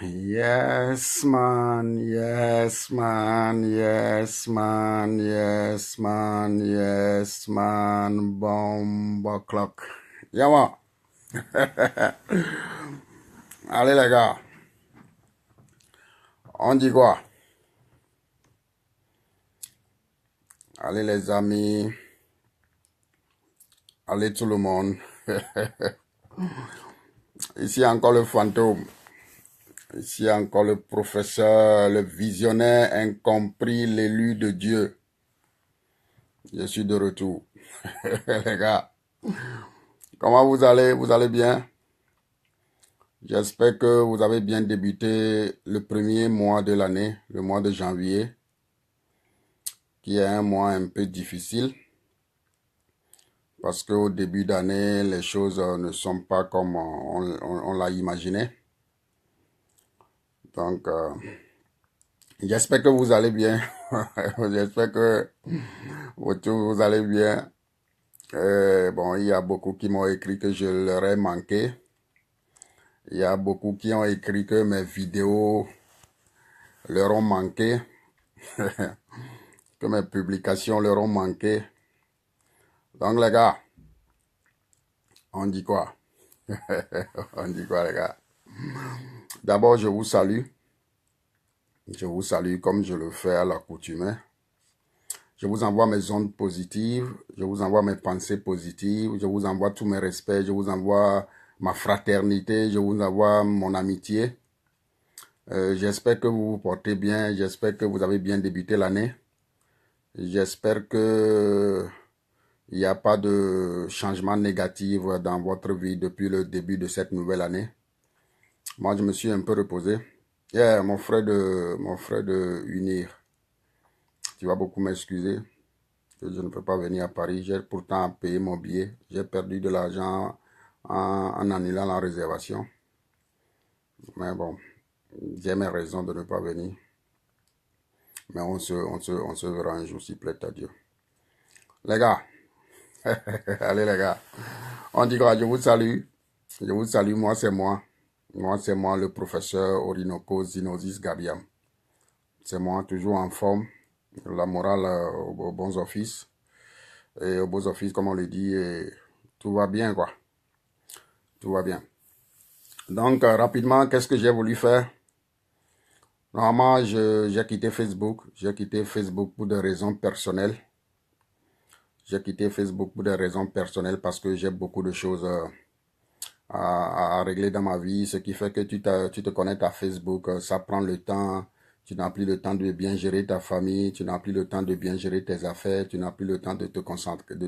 Yes, man. Yes, man. Yes, man. Yes, man. Yes, man. Bomb clock. Yeah, man. Allez, les gars. On dit quoi? Allez, les amis. Allez, tout le monde. Ici encore le fantôme. Ici encore le professeur, le visionnaire incompris, l'élu de Dieu. Je suis de retour. Les gars, comment vous allez? Vous allez bien? J'espère que vous avez bien débuté le premier mois de l'année, le mois de janvier, qui est un mois un peu difficile, parce qu'au début d'année, les choses ne sont pas comme on l'a imaginé. Donc, j'espère que vous allez bien. J'espère que vous allez bien. Bon, il y a beaucoup qui m'ont écrit que je leur ai manqué. Il y a beaucoup qui ont écrit que mes vidéos leur ont manqué, que mes publications leur ont manqué. Donc les gars, on dit quoi? On dit quoi les gars? D'abord, je vous salue. Je vous salue comme je le fais à l'accoutumée. Je vous envoie mes ondes positives, je vous envoie mes pensées positives, je vous envoie tous mes respects, je vous envoie ma fraternité, je vous envoie mon amitié. J'espère que vous vous portez bien, j'espère que vous avez bien débuté l'année. J'espère que il n'y a pas de changement négatif dans votre vie depuis le début de cette nouvelle année. Moi, je me suis un peu reposé. Yeah, mon frère de Unir, tu vas beaucoup m'excuser que je ne peux pas venir à Paris. J'ai pourtant payé mon billet. J'ai perdu de l'argent en annulant la réservation. Mais bon, j'ai mes raisons de ne pas venir. Mais on se verra un jour, s'il plaît à Dieu. Les gars, allez les gars, on dit quoi? Je vous salue. Je vous salue, moi c'est moi. Moi c'est moi le professeur Orinoco Zinosis Gabiam. C'est moi, toujours en forme. La morale aux bons offices. Et aux beaux offices, comme on le dit, et tout va bien quoi. Tout va bien. Donc, rapidement, qu'est-ce que j'ai voulu faire? Normalement, j'ai quitté Facebook. J'ai quitté Facebook pour des raisons personnelles. J'ai quitté Facebook pour des raisons personnelles parce que j'ai beaucoup de choses à régler dans ma vie. Ce qui fait que tu te connectes à Facebook, ça prend le temps. Tu n'as plus le temps de bien gérer ta famille. Tu n'as plus le temps de bien gérer tes affaires. Tu n'as plus le temps de te concentrer, de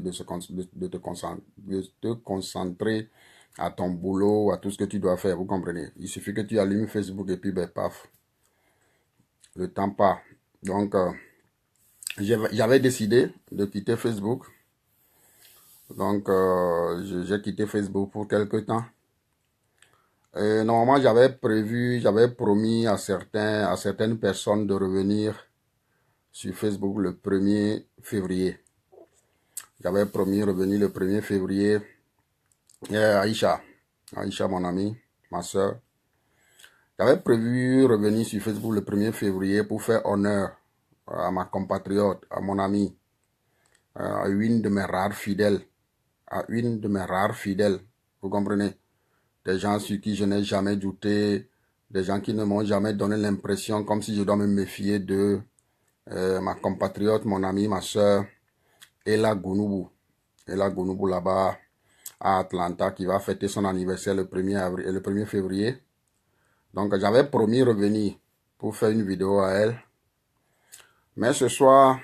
te concentrer à ton boulot, à tout ce que tu dois faire. Vous comprenez? Il suffit que tu allumes Facebook et puis, ben, paf, le temps part. Donc, j'avais décidé de quitter Facebook. Donc, j'ai quitté Facebook pour quelque temps. Et normalement, j'avais promis à certaines personnes de revenir sur Facebook le 1er février. J'avais promis de revenir le 1er février. Et Aïcha, mon amie, ma soeur. J'avais prévu revenir sur Facebook le 1er février pour faire honneur à ma compatriote, à mon ami, à une de mes rares fidèles. À une de mes rares fidèles. Vous comprenez? Des gens sur qui je n'ai jamais douté. Des gens qui ne m'ont jamais donné l'impression comme si je dois me méfier de ma compatriote, mon ami, ma soeur, Ella Gounoubou. Ella Gounoubou là-bas à Atlanta qui va fêter son anniversaire le 1er février. Donc j'avais promis revenir pour faire une vidéo à elle. Mais ce soir,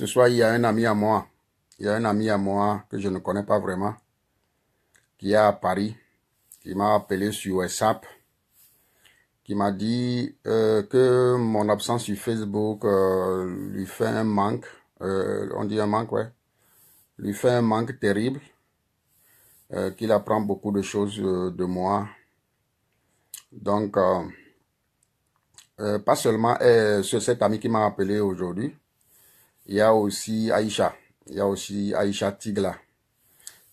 il y a un ami à moi. Il y a un ami à moi que je ne connais pas vraiment, qui est à Paris, qui m'a appelé sur WhatsApp, qui m'a dit que mon absence sur Facebook lui fait un manque. On dit un manque, ouais. Lui fait un manque terrible. Qu'il apprend beaucoup de choses de moi. Donc, pas seulement c'est cet ami qui m'a appelé aujourd'hui. Il y a aussi Aïcha. Il y a aussi Aïcha Tigla,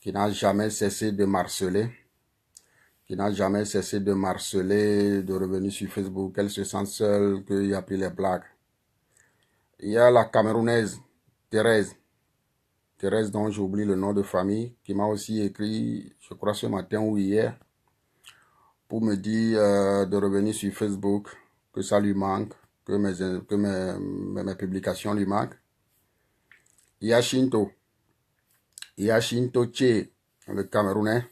qui n'a jamais cessé de m'harceler, qui n'a jamais cessé de marceler, de revenir sur Facebook. Elle se sent seule, qu'il a pris les blagues. Il y a la Camerounaise, Thérèse. Thérèse, dont j'oublie le nom de famille, qui m'a aussi écrit, je crois ce matin ou hier, pour me dire de revenir sur Facebook, que ça lui manque, que mes publications lui manquent. Il y a Shinto. Il y a Shinto Tché, le Camerounais,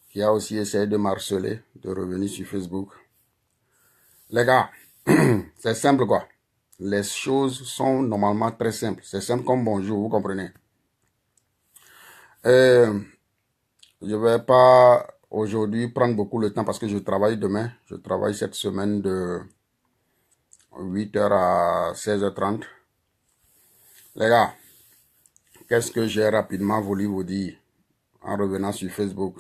qui a aussi essayé de marceler, de revenir sur Facebook. Les gars, c'est simple quoi. Les choses sont normalement très simples. C'est simple comme bonjour, vous comprenez. Je vais pas aujourd'hui prendre beaucoup le temps parce que je travaille demain. Je travaille cette semaine de 8h à 16h30. Les gars, qu'est-ce que j'ai rapidement voulu vous dire en revenant sur Facebook?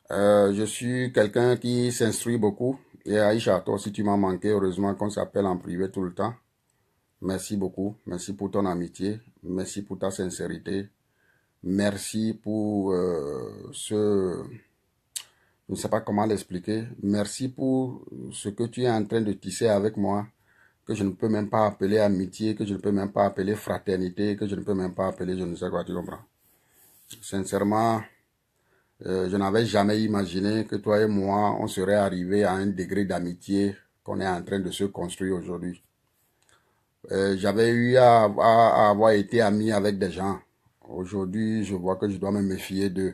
Je suis quelqu'un qui s'instruit beaucoup. Et Aïcha, toi aussi tu m'as manqué. Heureusement qu'on s'appelle en privé tout le temps. Merci beaucoup. Merci pour ton amitié. Merci pour ta sincérité. Merci pour je ne sais pas comment l'expliquer. Merci pour ce que tu es en train de tisser avec moi, que je ne peux même pas appeler amitié, que je ne peux même pas appeler fraternité, que je ne peux même pas appeler je ne sais quoi, tu comprends. Sincèrement, je n'avais jamais imaginé que toi et moi, on serait arrivé à un degré d'amitié qu'on est en train de se construire aujourd'hui. J'avais eu à avoir été ami avec des gens. Aujourd'hui, je vois que je dois me méfier d'eux.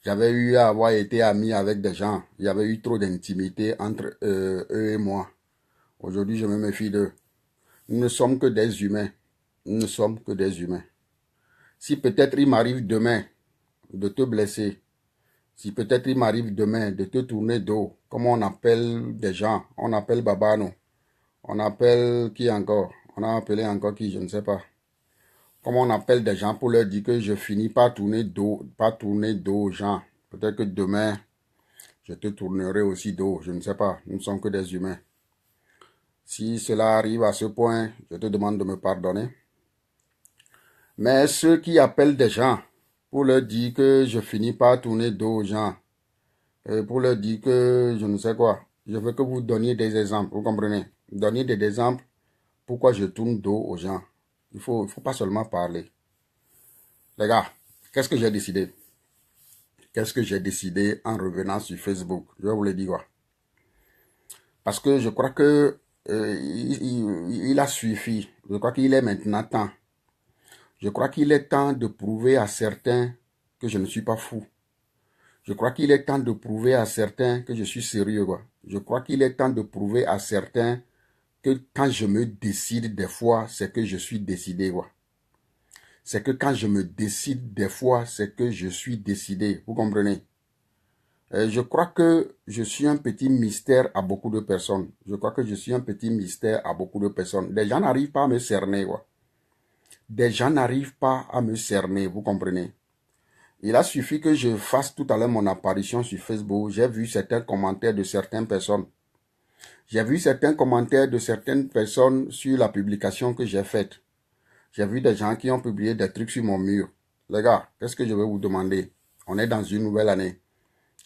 J'avais eu à avoir été ami avec des gens. Il y avait eu trop d'intimité entre eux et moi. Aujourd'hui, je me méfie d'eux. Nous ne sommes que des humains. Nous ne sommes que des humains. Si peut-être il m'arrive demain de te blesser, si peut-être il m'arrive demain de te tourner dos, comme on appelle des gens, on appelle Babano, on appelle qui encore? On a appelé encore qui, je ne sais pas. Comme on appelle des gens pour leur dire que je finis par tourner dos, aux gens. Peut-être que demain, je te tournerai aussi dos, je ne sais pas. Nous ne sommes que des humains. Si cela arrive à ce point, je te demande de me pardonner. Mais ceux qui appellent des gens pour leur dire que je finis par tourner dos aux gens, pour leur dire que je ne sais quoi, je veux que vous donniez des exemples, vous comprenez? Donniez des exemples pourquoi je tourne dos aux gens. Il faut pas seulement parler. Les gars, qu'est-ce que j'ai décidé? Qu'est-ce que j'ai décidé en revenant sur Facebook? Je vais vous le dire quoi. Parce que je crois que il a suffi. Je crois qu'il est maintenant temps. Je crois qu'il est temps de prouver à certains que je ne suis pas fou. Je crois qu'il est temps de prouver à certains que je suis sérieux, quoi. Je crois qu'il est temps de prouver à certains que quand je me décide des fois, c'est que je suis décidé, quoi. C'est que quand je me décide des fois, c'est que je suis décidé. Vous comprenez? Je crois que je suis un petit mystère à beaucoup de personnes. Je crois que je suis un petit mystère à beaucoup de personnes. Des gens n'arrivent pas à me cerner, quoi. Des gens n'arrivent pas à me cerner, vous comprenez? Il a suffi que je fasse tout à l'heure mon apparition sur Facebook. J'ai vu certains commentaires de certaines personnes. J'ai vu certains commentaires de certaines personnes sur la publication que j'ai faite. J'ai vu des gens qui ont publié des trucs sur mon mur. Les gars, qu'est-ce que je vais vous demander? On est dans une nouvelle année.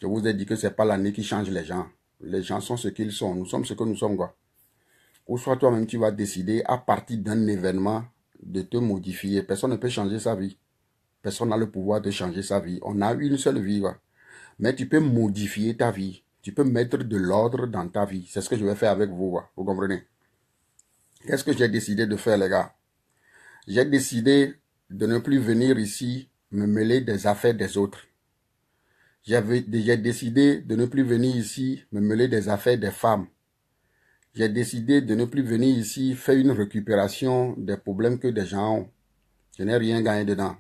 Je vous ai dit que ce n'est pas l'année qui change les gens. Les gens sont ce qu'ils sont. Nous sommes ce que nous sommes, quoi. Ou soit toi-même, tu vas décider à partir d'un événement de te modifier. Personne ne peut changer sa vie. Personne n'a le pouvoir de changer sa vie. On a une seule vie, quoi. Mais tu peux modifier ta vie. Tu peux mettre de l'ordre dans ta vie. C'est ce que je vais faire avec vous, quoi. Vous comprenez? Qu'est-ce que j'ai décidé de faire, les gars? J'ai décidé de ne plus venir ici me mêler des affaires des autres. J'ai décidé de ne plus venir ici me mêler des affaires des femmes. J'ai décidé de ne plus venir ici faire une récupération des problèmes que des gens ont. Je n'ai rien gagné dedans.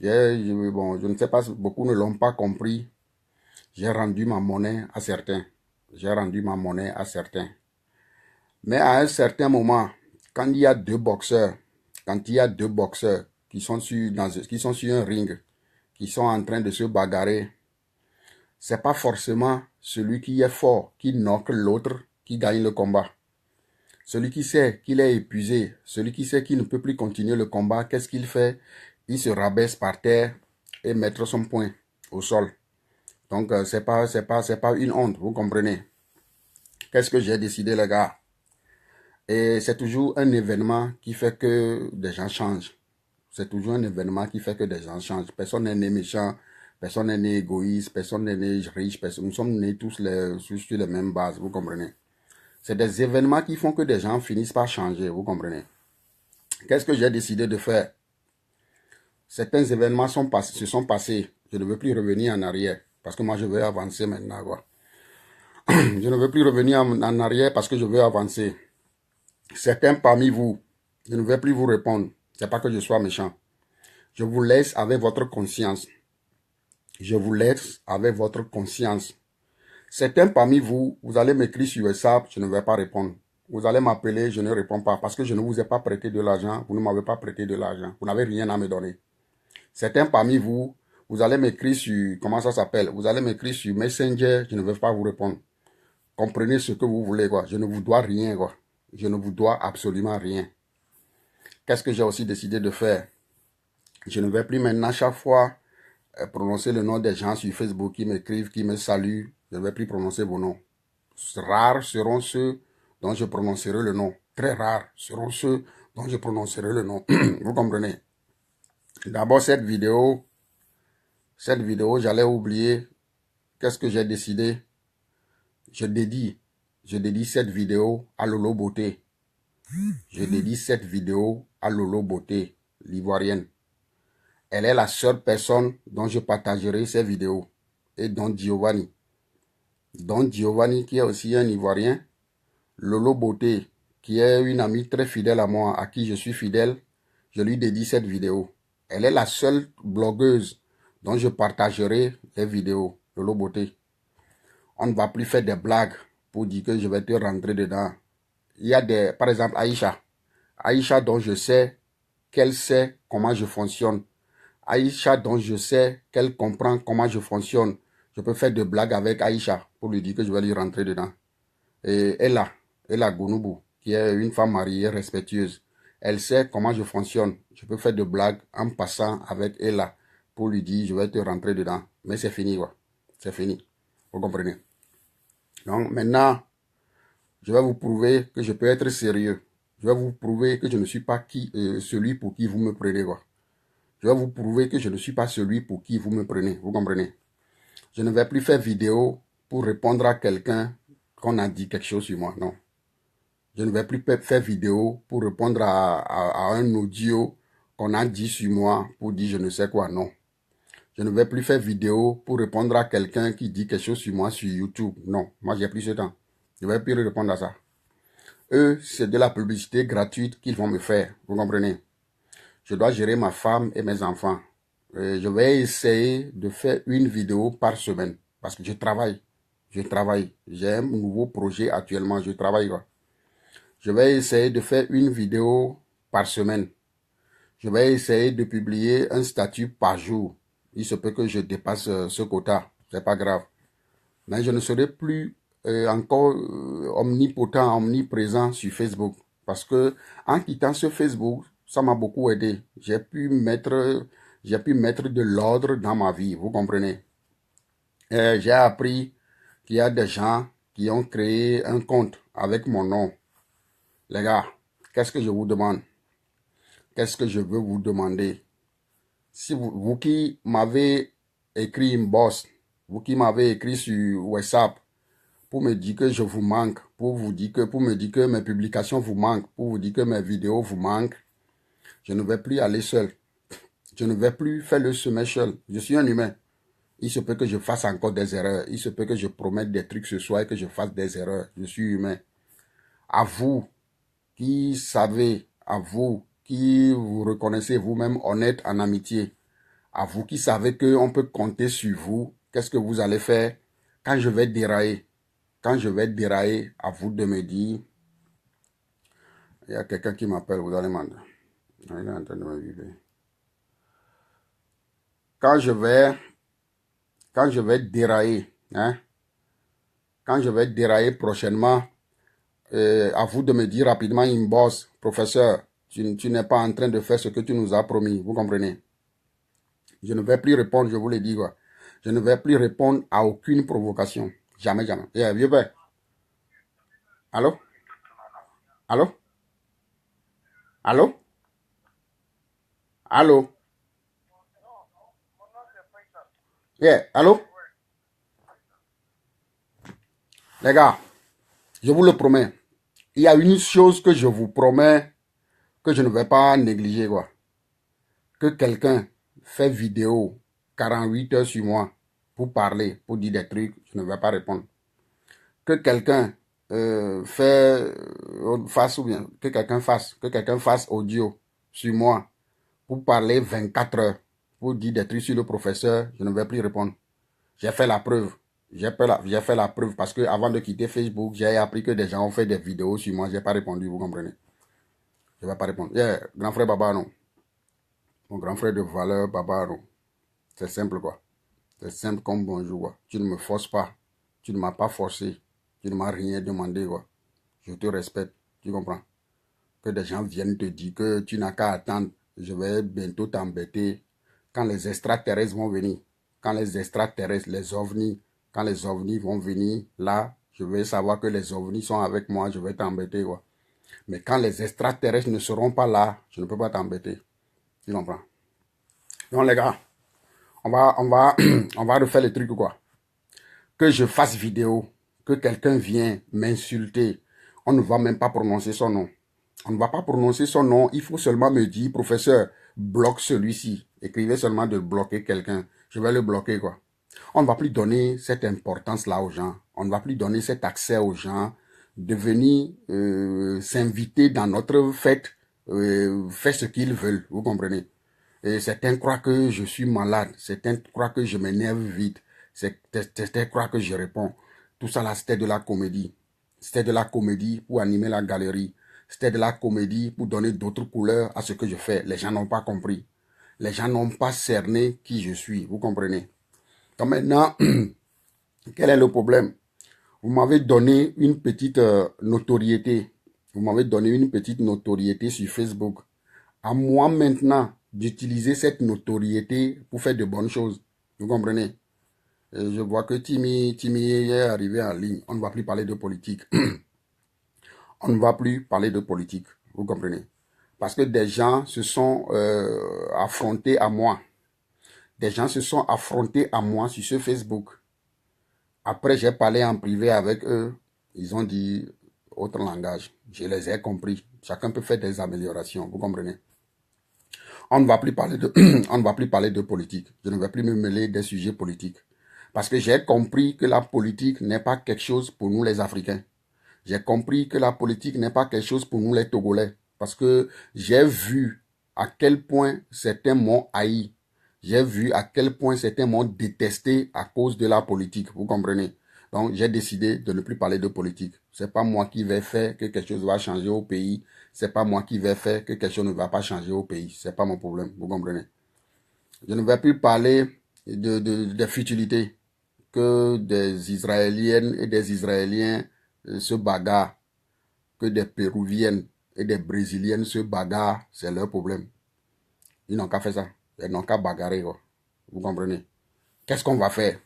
Bon, je ne sais pas, beaucoup ne l'ont pas compris. J'ai rendu ma monnaie à certains. J'ai rendu ma monnaie à certains. Mais à un certain moment, quand il y a deux boxeurs, qui sont sur un ring, qui sont en train de se bagarrer, c'est pas forcément celui qui est fort, qui knock l'autre, qui gagne le combat. Celui qui sait qu'il est épuisé, celui qui sait qu'il ne peut plus continuer le combat, qu'est-ce qu'il fait? Il se rabaisse par terre et met son poing au sol. Donc, c'est pas une honte, vous comprenez. Qu'est-ce que j'ai décidé, les gars? Et c'est toujours un événement qui fait que des gens changent. C'est toujours un événement qui fait que des gens changent. Personne n'est né méchant, personne n'est né égoïste, personne n'est né riche, nous sommes nés tous sur les mêmes bases, vous comprenez. C'est des événements qui font que des gens finissent par changer, vous comprenez. Qu'est-ce que j'ai décidé de faire? Certains événements se sont passés. Je ne veux plus revenir en arrière. Parce que moi, je veux avancer maintenant, quoi. Je ne veux plus revenir en arrière parce que je veux avancer. Certains parmi vous, je ne vais plus vous répondre. C'est pas que je sois méchant. Je vous laisse avec votre conscience. Je vous laisse avec votre conscience. Certains parmi vous, vous allez m'écrire sur WhatsApp, je ne vais pas répondre. Vous allez m'appeler, je ne réponds pas parce que je ne vous ai pas prêté de l'argent, vous ne m'avez pas prêté de l'argent, vous n'avez rien à me donner. Certains parmi vous, vous allez m'écrire sur, comment ça s'appelle, vous allez m'écrire sur Messenger, je ne vais pas vous répondre. Comprenez ce que vous voulez, quoi. Je ne vous dois rien, quoi. Je ne vous dois absolument rien. Qu'est-ce que j'ai aussi décidé de faire? Je ne vais plus maintenant chaque fois prononcer le nom des gens sur Facebook qui m'écrivent, qui me saluent. Je ne vais plus prononcer vos noms. Rares seront ceux dont je prononcerai le nom. Très rares seront ceux dont je prononcerai le nom. Vous comprenez? D'abord, cette vidéo, j'allais oublier. Qu'est-ce que j'ai décidé? Je dédie cette vidéo à Lolo Beauté. Je dédie cette vidéo à Lolo Beauté, l'ivoirienne. Elle est la seule personne dont je partagerai ces vidéos. Et Don Giovanni. Don Giovanni, qui est aussi un Ivoirien. Lolo Beauté, qui est une amie très fidèle à moi, à qui je suis fidèle. Je lui dédie cette vidéo. Elle est la seule blogueuse dont je partagerai les vidéos. Lolo Beauté. On ne va plus faire des blagues pour dire que je vais te rentrer dedans. Il y a par exemple, Aïcha. Aïcha dont je sais qu'elle sait comment je fonctionne. Aïcha dont je sais qu'elle comprend comment je fonctionne. Je peux faire des blagues avec Aïcha pour lui dire que je vais lui rentrer dedans. Et Ella Gounoubou, qui est une femme mariée respectueuse. Elle sait comment je fonctionne. Je peux faire des blagues en passant avec Ella pour lui dire je vais te rentrer dedans. Mais c'est fini, quoi. C'est fini. Vous comprenez? Donc maintenant, je vais vous prouver que je peux être sérieux. Je vais vous prouver que je ne suis pas celui pour qui vous me prenez, quoi. Je vais vous prouver que je ne suis pas celui pour qui vous me prenez. Vous comprenez? Je ne vais plus faire vidéo pour répondre à quelqu'un qu'on a dit quelque chose sur moi. Non. Je ne vais plus faire vidéo pour répondre à un audio qu'on a dit sur moi pour dire je ne sais quoi. Non. Je ne vais plus faire vidéo pour répondre à quelqu'un qui dit quelque chose sur moi sur YouTube. Non. Moi, j'ai plus ce temps. Je ne vais plus répondre à ça. Eux, c'est de la publicité gratuite qu'ils vont me faire. Vous comprenez? Je dois gérer ma femme et mes enfants. Je vais essayer de faire une vidéo par semaine. Parce que je travaille. Je travaille. J'ai un nouveau projet actuellement. Je travaille, quoi. Je vais essayer de faire une vidéo par semaine. Je vais essayer de publier un statut par jour. Il se peut que je dépasse ce quota. C'est pas grave. Mais je ne serai plus encore omnipotent, omniprésent sur Facebook. Parce que en quittant ce Facebook, ça m'a beaucoup aidé. J'ai pu mettre de l'ordre dans ma vie. Vous comprenez? J'ai appris qu'il y a des gens qui ont créé un compte avec mon nom. Les gars, qu'est-ce que je vous demande? Qu'est-ce que je veux vous demander? Si vous qui m'avez écrit une boss, vous qui m'avez écrit sur WhatsApp, pour me dire que je vous manque, pour me dire que mes publications vous manquent, pour vous dire que mes vidéos vous manquent, je ne vais plus aller seul. Je ne vais plus faire le sommet seul. Je suis un humain. Il se peut que je fasse encore des erreurs. Il se peut que je promette des trucs ce soir et que je fasse des erreurs. Je suis humain. À vous qui savez, à vous qui vous reconnaissez vous-même honnête en amitié, à vous qui savez qu'on peut compter sur vous, qu'est-ce que vous allez faire quand je vais dérailler? Quand je vais dérailler, à vous de me dire, il y a quelqu'un qui m'appelle, vous allez demander. Il est en train de me vivre. Quand je vais dérailler, hein, quand je vais dérailler prochainement, à vous de me dire rapidement, inbox, professeur, tu n'es pas en train de faire ce que tu nous as promis, vous comprenez? Je ne vais plus répondre, je vous l'ai dit, quoi. Je ne vais plus répondre à aucune provocation. Jamais, jamais. Yeah, vieux père. Allô? Allô? Allô? Allô? Yeah, allô? Les gars, je vous le promets. Il y a une chose que je vous promets que je ne vais pas négliger, quoi. Que quelqu'un fait vidéo 48 heures sur moi pour parler, pour dire des trucs, je ne vais pas répondre. Que quelqu'un fasse ou bien que quelqu'un fasse audio sur moi pour parler 24 heures, pour dire des trucs sur le professeur, je ne vais plus répondre. J'ai fait la preuve. J'ai fait la preuve parce que avant de quitter Facebook, j'ai appris que des gens ont fait des vidéos sur moi. J'ai pas répondu, vous comprenez? Je ne vais pas répondre. Yeah, grand frère Baba, non. Mon grand frère de valeur, Baba, non. C'est simple, quoi. C'est simple comme bonjour, quoi. Tu ne me forces pas. Tu ne m'as pas forcé. Tu ne m'as rien demandé, quoi. Je te respecte. Tu comprends? Que des gens viennent te dire que tu n'as qu'à attendre. Je vais bientôt t'embêter. Quand les extraterrestres vont venir, quand les extraterrestres, les ovnis, quand les ovnis vont venir, là, je vais savoir que les ovnis sont avec moi, je vais t'embêter, quoi. Mais quand les extraterrestres ne seront pas là, je ne peux pas t'embêter. Tu comprends? Donc, les gars, on va refaire le truc, quoi. Que je fasse vidéo, que quelqu'un vienne m'insulter, on ne va même pas prononcer son nom. On ne va pas prononcer son nom, il faut seulement me dire, professeur, bloque celui-ci. Écrivez seulement de bloquer quelqu'un. Je vais le bloquer, quoi. On ne va plus donner cette importance-là aux gens. On ne va plus donner cet accès aux gens de venir s'inviter dans notre fête, faire ce qu'ils veulent, vous comprenez? Et certains croient que je suis malade, certains croient que je m'énerve vite, certains croient que je réponds. Tout ça là, c'était de la comédie. C'était de la comédie pour animer la galerie. C'était de la comédie pour donner d'autres couleurs à ce que je fais. Les gens n'ont pas compris. Les gens n'ont pas cerné qui je suis. Vous comprenez? Donc maintenant, quel est le problème? Vous m'avez donné une petite notoriété. Vous m'avez donné une petite notoriété sur Facebook. À moi maintenant d'utiliser cette notoriété pour faire de bonnes choses. Vous comprenez? Et je vois que Timmy est arrivé en ligne. On ne va plus parler de politique. On ne va plus parler de politique. Vous comprenez? Parce que des gens se sont affrontés à moi. Des gens se sont affrontés à moi sur ce Facebook. Après, j'ai parlé en privé avec eux. Ils ont dit autre langage. Je les ai compris. Chacun peut faire des améliorations. Vous comprenez? On ne va plus parler de, on ne va plus parler de politique. Je ne vais plus me mêler des sujets politiques. Parce que j'ai compris que la politique n'est pas quelque chose pour nous les Africains. J'ai compris que la politique n'est pas quelque chose pour nous les Togolais. Parce que j'ai vu à quel point certains m'ont haï. J'ai vu à quel point certains m'ont détesté à cause de la politique. Vous comprenez? Donc, j'ai décidé de ne plus parler de politique. C'est pas moi qui vais faire que quelque chose va changer au pays. C'est pas moi qui vais faire que quelque chose ne va pas changer au pays. C'est pas mon problème. Vous comprenez? Je ne vais plus parler de futilités que des Israéliennes et des Israéliens se bagarrent, que des Péruviennes et des Brésiliennes se bagarrent, c'est leur problème. Ils n'ont qu'à faire ça. Ils n'ont qu'à bagarrer, quoi. Vous comprenez? Qu'est-ce qu'on va faire?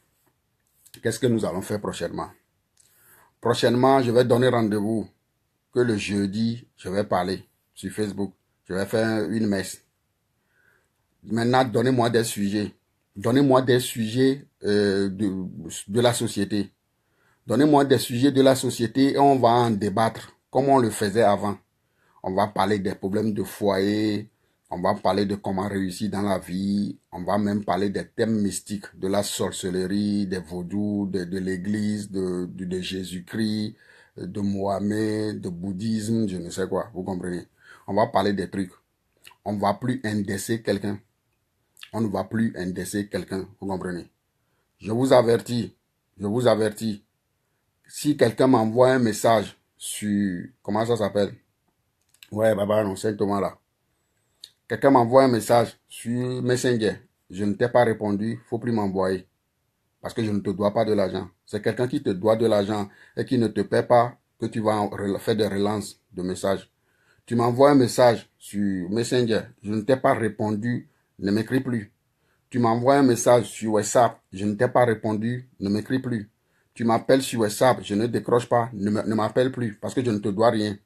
Qu'est-ce que nous allons faire prochainement? Prochainement, je vais donner rendez-vous que le jeudi, je vais parler sur Facebook. Je vais faire une messe. Maintenant, donnez-moi des sujets. Donnez-moi des sujets de la société. Donnez-moi des sujets de la société et on va en débattre comme on le faisait avant. On va parler des problèmes de foyer, on va parler de comment réussir dans la vie, on va même parler des thèmes mystiques, de la sorcellerie, des vaudous, de l'église, de Jésus-Christ, de Mohamed, de bouddhisme, je ne sais quoi, vous comprenez. On va parler des trucs. On ne va plus indexer quelqu'un. On ne va plus indexer quelqu'un, vous comprenez. Je vous avertis, si quelqu'un m'envoie un message sur, comment ça s'appelle? Ouais, Baba, non, c'est Thomas là. Quelqu'un m'envoie un message sur Messenger. Je ne t'ai pas répondu, faut plus m'envoyer. Parce que je ne te dois pas de l'argent. C'est quelqu'un qui te doit de l'argent et qui ne te paie pas que tu vas faire des relances de messages. Tu m'envoies un message sur Messenger. Je ne t'ai pas répondu, ne m'écris plus. Tu m'envoies un message sur WhatsApp, je ne t'ai pas répondu, ne m'écris plus. Tu m'appelles sur WhatsApp, je ne décroche pas, ne m'appelle plus, parce que je ne te dois rien.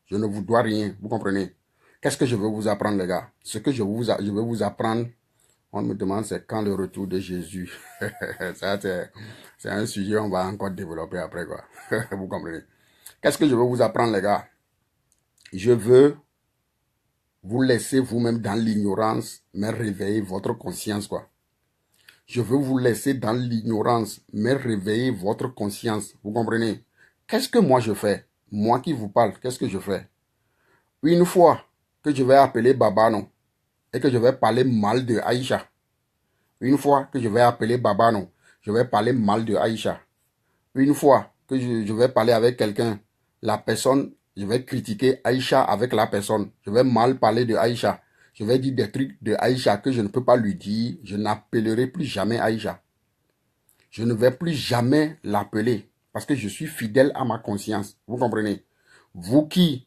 Je ne vous dois rien, vous comprenez? Qu'est-ce que je veux vous apprendre, les gars? Ce que je veux vous apprendre, on me demande c'est quand le retour de Jésus. Ça, c'est un sujet on va encore développer après, quoi. Vous comprenez? Qu'est-ce que je veux vous apprendre, les gars? Je veux vous laisser vous-même dans l'ignorance, mais réveiller votre conscience, quoi. Je veux vous laisser dans l'ignorance, mais réveiller votre conscience. Vous comprenez? Qu'est-ce que moi je fais? Moi qui vous parle, qu'est-ce que je fais? Une fois que je vais appeler Baba, non, et que je vais parler mal de Aïcha. Une fois que je vais appeler Baba, non, je vais parler mal de Aïcha. Une fois que je vais parler avec quelqu'un, la personne, je vais critiquer Aïcha avec la personne. Je vais mal parler de Aïcha. Je vais dire des trucs de Aïcha que je ne peux pas lui dire. Je n'appellerai plus jamais Aïcha. Je ne vais plus jamais l'appeler parce que je suis fidèle à ma conscience. Vous comprenez? Vous qui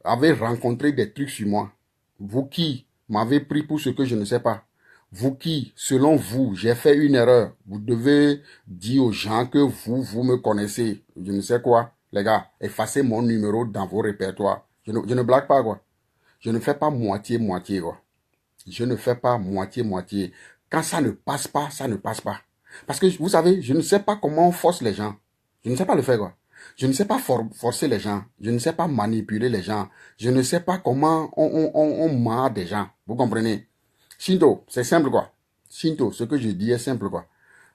avez rencontré des trucs sur moi, vous qui m'avez pris pour ce que je ne sais pas, vous qui, selon vous, j'ai fait une erreur, vous devez dire aux gens que vous me connaissez. Je ne sais quoi, les gars, effacez mon numéro dans vos répertoires. Je ne blague pas, quoi. Je ne fais pas moitié-moitié, quoi. Je ne fais pas moitié-moitié. Quand ça ne passe pas, ça ne passe pas. Parce que, vous savez, je ne sais pas comment on force les gens. Je ne sais pas le faire, quoi. Je ne sais pas forcer les gens. Je ne sais pas manipuler les gens. Je ne sais pas comment on marre des gens. Vous comprenez? Shinto, c'est simple, quoi. Shinto, ce que je dis est simple, quoi.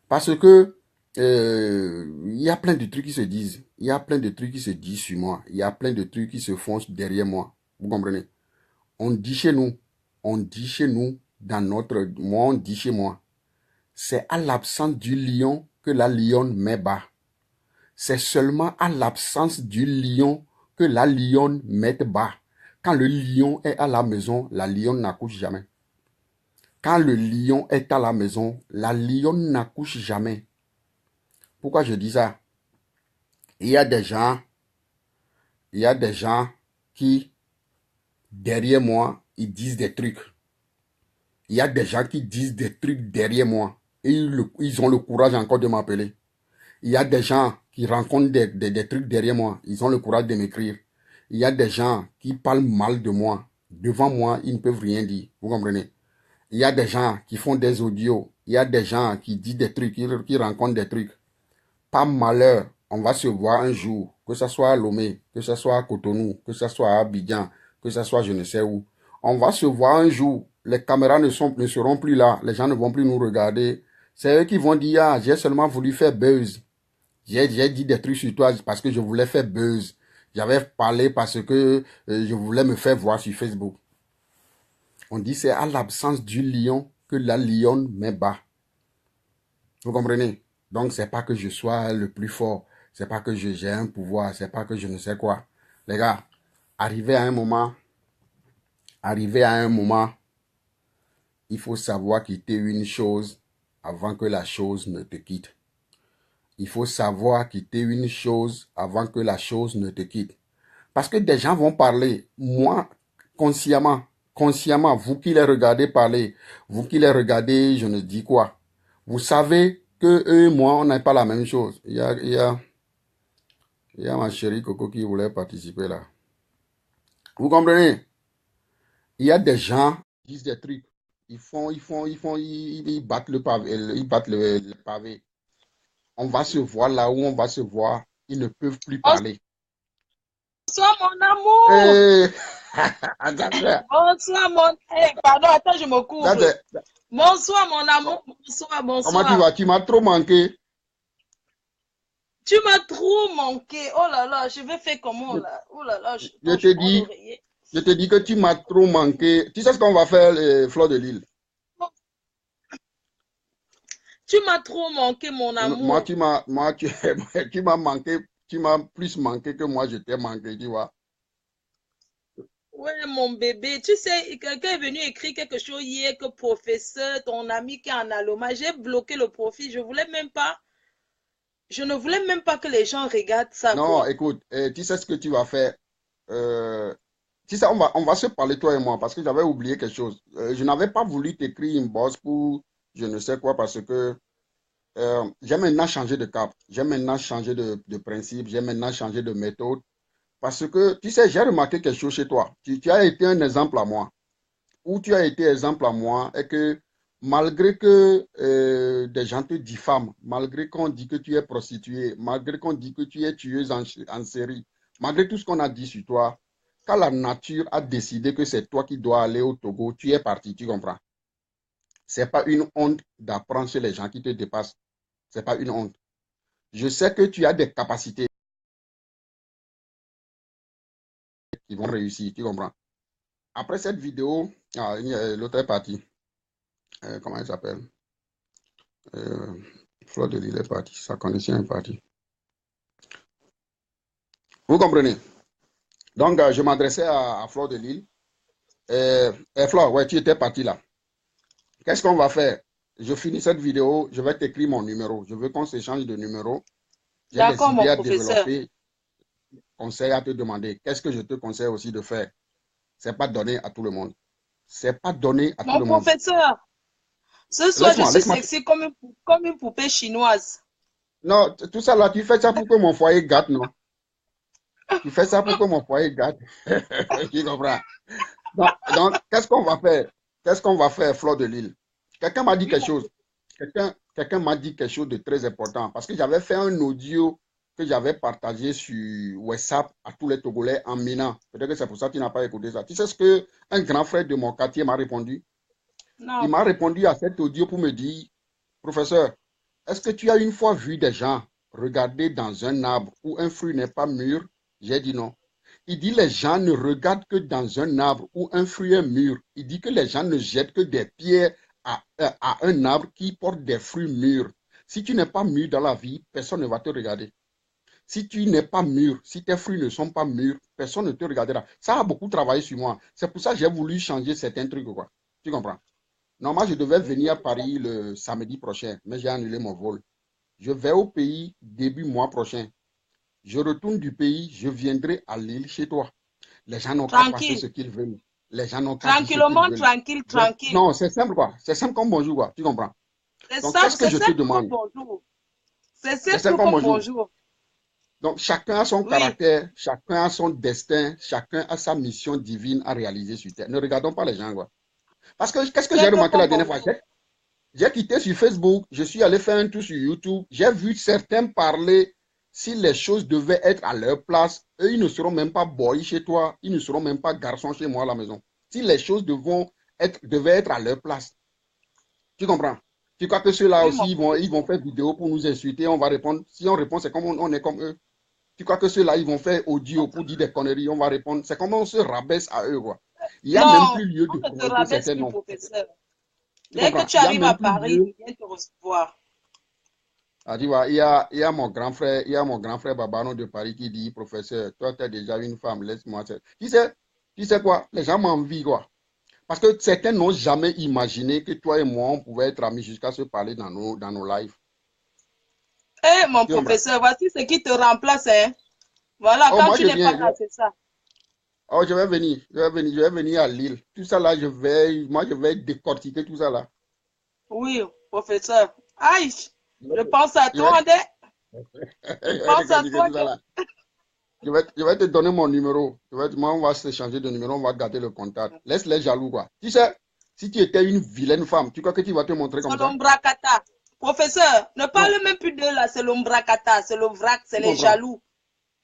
Parce que, il y a plein de trucs qui se disent. Il y a plein de trucs qui se disent sur moi. Il y a plein de trucs qui se font derrière moi. Vous comprenez? On dit chez nous, dans notre, moi on dit chez moi, c'est à l'absence du lion que la lionne met bas. C'est seulement à l'absence du lion que la lionne met bas. Quand le lion est à la maison, la lionne n'accouche jamais. Quand le lion est à la maison, la lionne n'accouche jamais. Pourquoi je dis ça? Il y a des gens, il y a des gens qui, derrière moi, ils disent des trucs. Il y a des gens qui disent des trucs derrière moi. Et ils ont le courage encore de m'appeler. Il y a des gens qui rencontrent des trucs derrière moi. Ils ont le courage de m'écrire. Il y a des gens qui parlent mal de moi. Devant moi, ils ne peuvent rien dire. Vous comprenez? Il y a des gens qui font des audios. Il y a des gens qui disent des trucs, qui rencontrent des trucs. Par malheur, on va se voir un jour, que ce soit à Lomé, que ce soit à Cotonou, que ce soit à Abidjan, que ce soit je ne sais où. On va se voir un jour, les caméras ne seront plus là, les gens ne vont plus nous regarder. C'est eux qui vont dire, ah, j'ai seulement voulu faire buzz. J'ai dit des trucs sur toi parce que je voulais faire buzz. J'avais parlé parce que je voulais me faire voir sur Facebook. On dit c'est à l'absence du lion que la lionne met bas. Vous comprenez? Donc, c'est pas que je sois le plus fort. C'est pas que j'ai un pouvoir. C'est pas que je ne sais quoi. Les gars, arrivé à un moment, il faut savoir quitter une chose avant que la chose ne te quitte. Il faut savoir quitter une chose avant que la chose ne te quitte. Parce que des gens vont parler. Moi, consciemment, vous qui les regardez parler, vous qui les regardez, je ne dis quoi. Vous savez que eux et moi, on n'a pas la même chose. Il y a ma chérie Coco qui voulait participer là. Vous comprenez? Il y a des gens qui disent des trucs. Ils battent le pavé, ils battent le pavé. On va se voir là où on va se voir. Ils ne peuvent plus parler. Bonsoir mon amour. Eh, Bonsoir mon... pardon, attends, je me couvre. Bonsoir mon amour. Bonsoir, comment tu bonsoir. vas? Tu m'as trop manqué. Tu m'as trop manqué. Oh là là, je vais faire comment là? Oh là là, Je attends, je te prends dis, l'oreiller. je te dis que tu m'as trop manqué. Tu sais ce qu'on va faire, les fleurs de Lille? Tu m'as trop manqué mon Moi, amour. tu m'as manqué, tu m'as plus manqué que moi, je t'ai manqué, tu vois. Ouais, mon bébé. Tu sais, quelqu'un est venu écrire quelque chose hier que professeur, ton ami qui est en Allemagne, j'ai bloqué le profil. Je ne voulais même pas que les gens regardent ça, Non, quoi. écoute, tu sais ce que tu vas faire. Euh, Tu sais, on va se parler, toi et moi, parce que j'avais oublié quelque chose. Je n'avais pas voulu t'écrire une boss pour je ne sais quoi, parce que j'ai maintenant changé de cap, j'ai maintenant changé de principe, j'ai maintenant changé de méthode. Parce que, tu sais, j'ai remarqué quelque chose chez toi. Tu as été un exemple à moi, ou tu as été exemple à moi, et que malgré que des gens te diffament, malgré qu'on dit que tu es prostituée, malgré qu'on dit que tu es tueuse en série, malgré tout ce qu'on a dit sur toi, quand la nature a décidé que c'est toi qui dois aller au Togo, tu es parti, tu comprends? C'est pas une honte d'apprendre chez les gens qui te dépassent. C'est pas une honte. Je sais que tu as des capacités qui vont réussir, tu comprends? Après cette vidéo, l'autre est parti. Comment il s'appelle? Euh, Fleur de Lille est parti. Sa condition est partie. Vous comprenez? Donc, je m'adressais à Fleur de Lille. Fleur, ouais, tu étais parti là. Qu'est-ce qu'on va faire? Je finis cette vidéo, je vais t'écrire mon numéro. Je veux qu'on s'échange de numéros. J'ai des D'accord, idées mon à professeur. développer, conseils à te demander. Qu'est-ce que je te conseille aussi de faire? C'est pas donné à tout le monde. C'est pas donné à tout Mon le monde. professeur, ce soir, je Laisse-moi, suis laisse-moi. sexy comme une poupée chinoise. Non, tout ça là, tu fais ça pour que mon foyer gâte, non? Tu fais ça pour que mon foyer gâte. Tu comprends? Donc, qu'est-ce qu'on va faire? Qu'est-ce qu'on va faire, Fleur de Lille? Quelqu'un m'a dit Oui, quelque chose. Quelqu'un m'a dit quelque chose de très important. Parce que j'avais fait un audio que j'avais partagé sur WhatsApp à tous les Togolais en minant. Peut-être que c'est pour ça que tu n'as pas écouté ça. Tu sais ce que un grand frère de mon quartier m'a répondu? Il non. m'a répondu à cet audio pour me dire, professeur, est-ce que tu as une fois vu des gens regarder dans un arbre où un fruit n'est pas mûr? J'ai dit non. Il dit les gens ne regardent que dans un arbre où un fruit est mûr. Il dit que les gens ne jettent que des pierres à un arbre qui porte des fruits mûrs. Si tu n'es pas mûr dans la vie, personne ne va te regarder. Si tu n'es pas mûr, si tes fruits ne sont pas mûrs, personne ne te regardera. Ça a beaucoup travaillé sur moi. C'est pour ça que j'ai voulu changer certains trucs, quoi. Tu comprends? Normalement, je devais Oui, venir à Paris le samedi prochain, mais j'ai annulé mon vol. Je vais au pays début mois prochain. Je retourne du pays, je viendrai à Lille chez toi. Les gens n'ont qu'à passer tranquille. ce qu'ils veulent. Les gens n'ont qu'à dire ce qu'ils Tranquillement, veulent. tranquille, tranquille. Non, c'est simple, quoi. C'est simple comme bonjour, quoi. Tu comprends? Donc, qu'est-ce que C'est je te simple comme demande? bonjour. C'est C'est simple simple comme comme bonjour. bonjour. Donc, chacun a son Oui. caractère, chacun a son destin, chacun a sa mission divine à réaliser sur Terre. Ne regardons pas les gens, quoi. Parce que, qu'est-ce que j'ai Simple remarqué la comme dernière fois? bonjour. J'ai quitté sur Facebook, je suis allé faire un tour sur YouTube, j'ai vu certains parler, si les choses devaient être à leur place, eux, ils ne seront même pas boys chez toi, ils ne seront même pas garçons chez moi à la maison. Si les choses devaient être à leur place, tu comprends? Tu crois que ceux-là Oui, aussi, mon ils vont professeur. faire vidéo pour nous insulter, on va répondre. Si on répond, c'est comme on est comme eux. Tu crois que ceux-là, ils vont faire audio pour dire des conneries, on va répondre. C'est comme on se rabaisse à eux, quoi. Il n'y a même Non, plus lieu on de ne te prononcer rabaisse certains plus, noms. professeur. Tu Dès que comprends? tu Il n'y a arrives à même plus Paris, lieu. je viens te recevoir. Ah, tu vois, il y a mon grand frère, il y a mon grand frère Babano de Paris qui dit, professeur, toi, tu as déjà une femme, laisse-moi. Tu sais quoi? Les gens m'envient, quoi. Parce que certains n'ont jamais imaginé que toi et moi, on pouvait être amis jusqu'à se parler dans nos lives. Eh, mon Tu comprends? professeur, voici ce qui te remplace, hein. Voilà, Oh, quand moi, tu je n'es pas viens. là, c'est ça. Oh, je vais venir à Lille. Tout ça là, moi, je vais décortiquer tout ça là. Oui, professeur. Aïe, Je vais, je pense à je vais, toi, hein. Je je vais pense à décortiquer toi tout que... ça là. Je vais te donner mon numéro. Moi, on va s'échanger de numéro, on va garder le contact. Laisse les jaloux, quoi. Tu sais, si tu étais une vilaine femme, tu crois que tu vas te montrer comme C'est ça? l'ombracata. Professeur, ne Non, parle même plus de là, c'est l'ombracata, c'est le vrac, c'est tu les comprends? jaloux.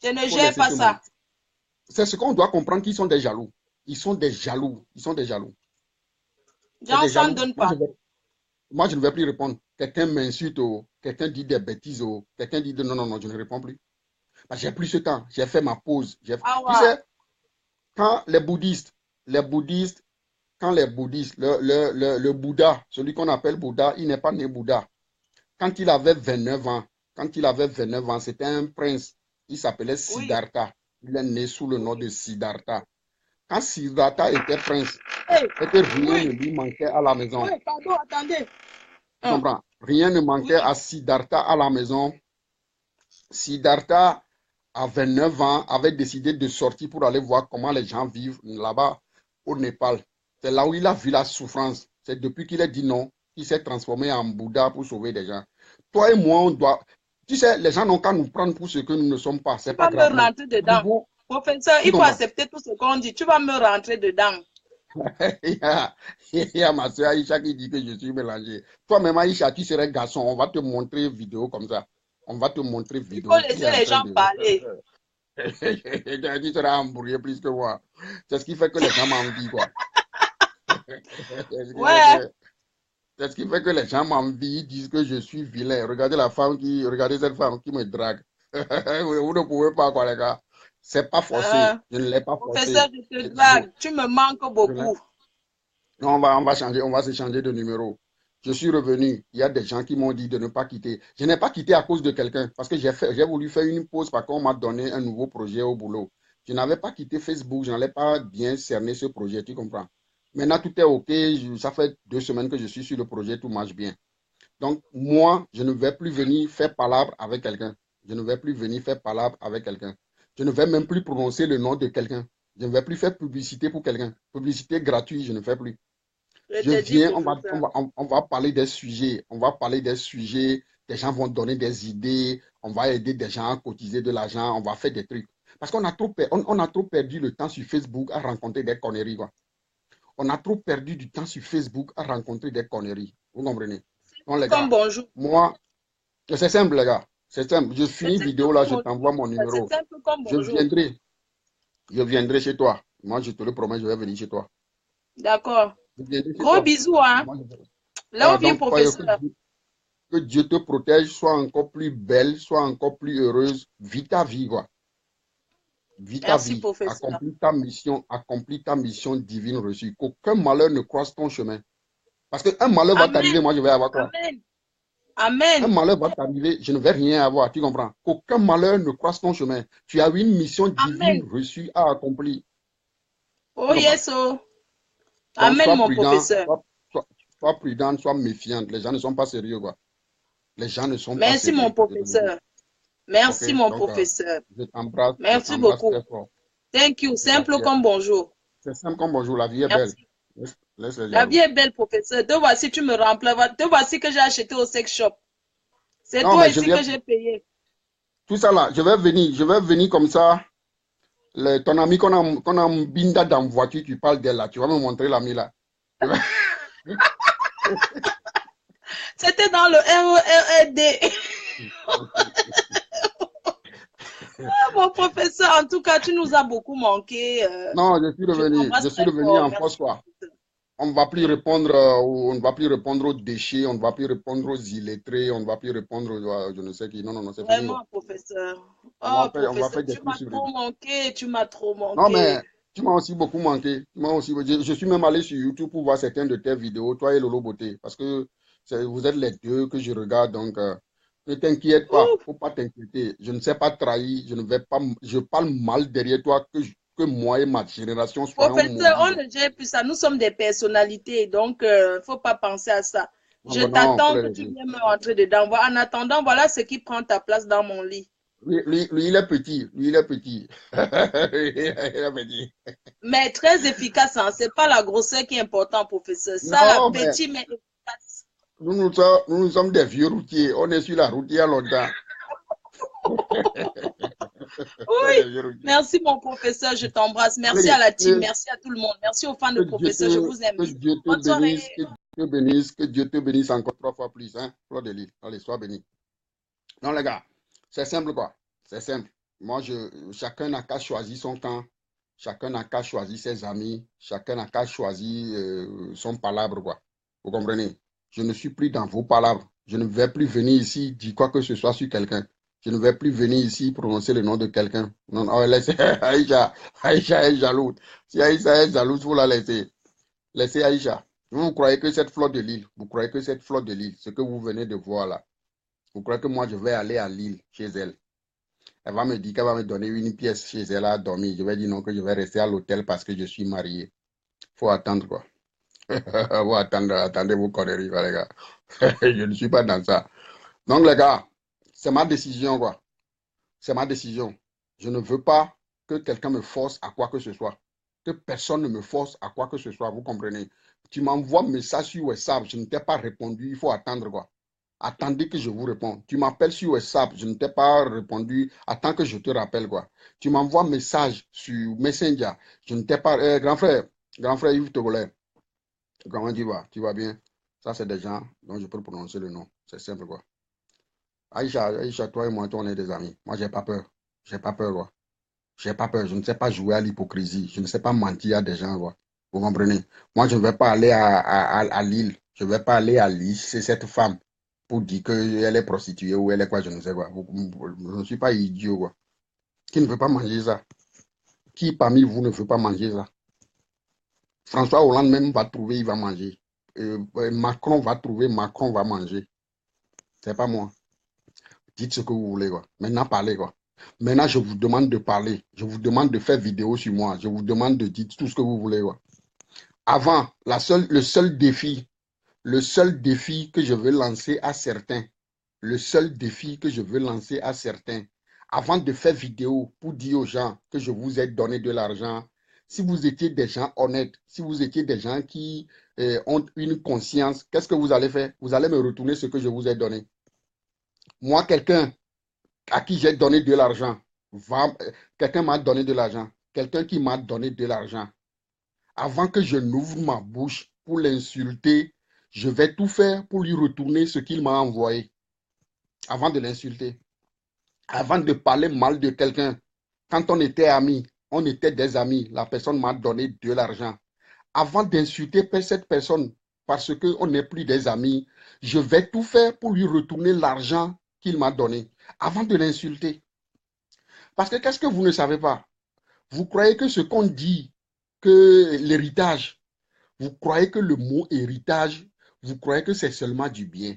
Je ne Il faut gère laisser pas ce monde. ça. C'est ce qu'on doit comprendre qu'ils sont des jaloux. Ils sont des jaloux. Ils sont des jaloux. C'est J'en des s'en jaloux. donne pas. Moi, je ne vais plus répondre. Quelqu'un m'insulte, quelqu'un dit des bêtises, quelqu'un dit non, non, non, je ne réponds plus. Parce que j'ai plus ce temps. J'ai fait ma pause. Tu Awa. sais, quand les bouddhistes, quand les bouddhistes, le Bouddha, celui qu'on appelle Bouddha, il n'est pas né Bouddha. Quand il avait 29 ans, c'était un prince. Il s'appelait Oui. Siddhartha. Il est né sous le nom de Siddhartha. Quand Siddhartha était prince, Hey, et que rien ne oui. lui manquait à la maison, Oui, pardon, attendez. tu comprends? Rien ne manquait Oui. à Siddhartha à la maison. Siddhartha, à 29 ans, avait décidé de sortir pour aller voir comment les gens vivent là-bas au Népal. C'est là où il a vu la souffrance. C'est depuis qu'il a dit non, qui s'est transformé en Bouddha pour sauver des gens. Toi et moi, on doit... Tu sais, les gens n'ont qu'à nous prendre pour ce que nous ne sommes pas. Tu C'est pas vas me grave, mais rentrer dedans. niveau, Professeur, tu il faut comprends? accepter tout ce qu'on dit. Tu vas me rentrer dedans. Il y a ma soeur Aïcha qui dit que je suis mélangé. Toi-même, Aïcha, tu serais garçon. On va te montrer vidéo comme ça. On va te montrer Il faut vidéo. Tu laisser es en les train gens de... parler. Tu seras embrouillé plus que moi. C'est ce qui fait que les gens m'envient, quoi. C'est ce qui fait Ouais. que, c'est ce qui fait que les gens m'envient, ils disent que je suis vilain. Regardez cette femme qui me drague. Vous ne pouvez pas, quoi, les gars. C'est pas forcé. Euh, Je ne l'ai pas professeur, forcé. je te Je- je- drague. Tu me manques je l'ai- beaucoup. Non, on va changer, on va se changer de numéro. Je suis revenu. Il y a des gens qui m'ont dit de ne pas quitter. Je n'ai pas quitté à cause de quelqu'un parce que j'ai voulu faire une pause parce qu'on m'a donné un nouveau projet au boulot. Je n'avais pas quitté Facebook, je n'allais pas bien cerner ce projet, tu comprends? Maintenant, tout est OK. Ça fait 2 semaines que je suis sur le projet, tout marche bien. Donc, moi, je ne vais plus venir faire palabre avec quelqu'un. Je ne vais plus venir faire palabre avec quelqu'un. Je ne vais même plus prononcer le nom de quelqu'un. Je ne vais plus faire publicité pour quelqu'un. Publicité gratuite, je ne fais plus. Je Je te dis, viens, professeur. on va parler des sujets. On va parler des sujets. Des gens vont donner des idées. On va aider des gens à cotiser de l'argent. On va faire des trucs. Parce qu'on a on a trop perdu le temps sur Facebook à rencontrer des conneries, quoi. On a trop perdu du temps sur Facebook à rencontrer des conneries. Vous comprenez? Donc, les Comme gars, bonjour. moi, c'est simple, les gars. C'est simple. Je C'est finis simple vidéo là, comme je bonjour, t'envoie mon professeur. C'est numéro. simple comme Je bonjour. viendrai. Je viendrai chez toi. Moi, je te le promets, je vais venir chez toi. D'accord. Je viendrai chez Gros toi. bisous, hein. Moi, Là voilà, où vient donc, toi, professeur. que Dieu te protège, sois encore plus belle, sois encore plus heureuse. Vis ta vie, quoi. Vis ta Merci, vie. professeur. Accomplis ta mission divine reçue. Qu'aucun malheur ne croise ton chemin. Parce qu'un malheur va t'arriver, Amen. moi, je vais avoir quoi? Amen. Un Amen. malheur va t'arriver, je ne vais rien avoir, tu comprends? Qu'aucun malheur ne croise ton chemin. Tu as une mission divine Amen. reçue à accomplir, tu Oh, comprends? yes, oh. Donc, Amen, mon professeur. sois prudent, sois méfiante. Les gens ne sont pas sérieux, quoi. Les gens ne sont pas Merci, mon sérieux, je te le dis. professeur. OK? Merci, mon Donc, professeur. je Merci t'embrasse beaucoup. très fort. Thank you. Et la Simple vie comme bonjour. c'est simple comme bonjour, la vie est belle. Merci. Laisse les La vie jaloux. est belle, professeur. Te voici, tu me remplaces. Te voici que j'ai acheté au sex shop. C'est Non, toi mais je ici viens, que j'ai payé. tout ça là, je vais venir comme ça. Ton ami qu'on a binda dans la voiture, tu parles d'elle là, tu vas me montrer l'ami là. C'était dans le RERD. Mon professeur, en tout cas, tu nous as beaucoup manqué. Non, Je je t'embrasse suis très revenu fort. en Merci, force, quoi. professeur. On ne va plus répondre, on ne va plus répondre aux déchets, on ne va plus répondre aux illettrés, on ne va plus répondre je ne sais qui. Non, non, non, c'est fini, quoi. Vraiment, professeur. Oh, On va professeur, faire des tu trucs m'as sur les... trop manqué. Tu m'as trop Non, mais manqué. tu m'as aussi beaucoup manqué. Tu m'as aussi... je suis même allé sur YouTube pour voir certaines de tes vidéos, toi et Lolo Beauté, parce que vous êtes les deux que je regarde, donc ne t'inquiète pas, Ouf, faut pas t'inquiéter. Je ne sais pas trahir, je ne vais pas, je parle mal derrière toi, que moi et ma génération soyons professeur, maudits, on quoi. ne gère plus ça. Nous sommes des personnalités, donc faut pas penser à ça. Non, Je bon, non, faut t'attends les que tu laisser. viennes me rentrer dedans. En attendant, voilà ce qui prend ta place dans mon lit. Il est petit. Lui, il est petit. Il est petit. Mais très efficace, hein. C'est pas la grosseur qui est importante, professeur. Ça, la Non, mais petite, mais efficace. nous, nous sommes des vieux routiers. On est sur la route il y a longtemps. On est des Oui. vieux routiers. Merci, mon professeur. Je t'embrasse. Merci à Allez, la team. Merci à tout le monde. Merci aux fans de professeur. Je vous aime. que Bisous. Dieu te Bonne bénisse, soirée. que Dieu te bénisse, que Dieu te bénisse encore 3 fois plus. Hein? Fleur de Lille. Allez, sois béni. Non, les gars, c'est simple, quoi. C'est simple. Moi, chacun n'a qu'à choisir son camp. Chacun n'a qu'à choisir ses amis. Chacun n'a qu'à choisir son palabre, quoi. Vous comprenez? Je ne suis plus dans vos palabres. Je ne vais plus venir ici dire quoi que ce soit sur quelqu'un. Je ne vais plus venir ici prononcer le nom de quelqu'un. Non, non, laissez Aïcha. Aïcha est jalouse. Si Aïcha est jalouse, vous la laissez. Laissez Aïcha. Vous croyez que cette fleur de l'île, vous croyez que cette fleur de l'île, ce que vous venez de voir là, vous croyez que moi je vais aller à Lille chez elle? Elle va me dire qu'elle va me donner une pièce chez elle à dormir. Je vais dire non, que je vais rester à l'hôtel parce que je suis marié. Faut attendre, quoi. Faut attendre, attendez vos conneries, quoi, les gars. Je ne suis pas dans ça. Donc, les gars, c'est ma décision, quoi. C'est ma décision. Je ne veux pas que quelqu'un me force à quoi que ce soit. Que personne ne me force à quoi que ce soit, vous comprenez? Tu m'envoies un message sur WhatsApp, je ne t'ai pas répondu, il faut attendre quoi. Attendez que je vous réponde. Tu m'appelles sur WhatsApp, je ne t'ai pas répondu, attends que je te rappelle quoi. Tu m'envoies un message sur Messenger, je ne t'ai pas... grand frère Yves Togolais, comment tu vas? Tu vas bien? Ça, c'est des gens dont je peux prononcer le nom. C'est simple quoi. Aïcha, Aïcha, toi et moi, on est des amis. Moi, j'ai pas peur. J'ai pas peur quoi. J'ai pas peur, je ne sais pas jouer à l'hypocrisie, je ne sais pas mentir à des gens, quoi. Vous comprenez? Moi, je ne vais pas aller à Lille, je ne vais pas aller à Lille, c'est cette femme, pour dire qu'elle est prostituée ou elle est quoi, je ne sais quoi. Je ne suis pas idiot, quoi. Qui ne veut pas manger ça? Qui parmi vous ne veut pas manger ça? François Hollande même va trouver, il va manger. Macron va trouver, Macron va manger. C'est pas moi. Dites ce que vous voulez, quoi. Maintenant, parlez, quoi. Maintenant, je vous demande de parler. Je vous demande de faire vidéo sur moi. Je vous demande de dire tout ce que vous voulez, quoi. Avant, le seul défi que je veux lancer à certains, le seul défi que je veux lancer à certains, avant de faire vidéo pour dire aux gens que je vous ai donné de l'argent, si vous étiez des gens honnêtes, si vous étiez des gens qui ont une conscience, qu'est-ce que vous allez faire? Vous allez me retourner ce que je vous ai donné. Moi, quelqu'un à qui j'ai donné de l'argent, quelqu'un m'a donné de l'argent, quelqu'un qui m'a donné de l'argent, avant que je n'ouvre ma bouche pour l'insulter, je vais tout faire pour lui retourner ce qu'il m'a envoyé avant de l'insulter, avant de parler mal de quelqu'un. Quand on était amis, on était des amis, la personne m'a donné de l'argent. Avant d'insulter cette personne parce qu'on n'est plus des amis, je vais tout faire pour lui retourner l'argent qu'il m'a donné avant de l'insulter. Parce que qu'est-ce que vous ne savez pas? Vous croyez que ce qu'on dit, que l'héritage, vous croyez que le mot héritage, vous croyez que c'est seulement du bien.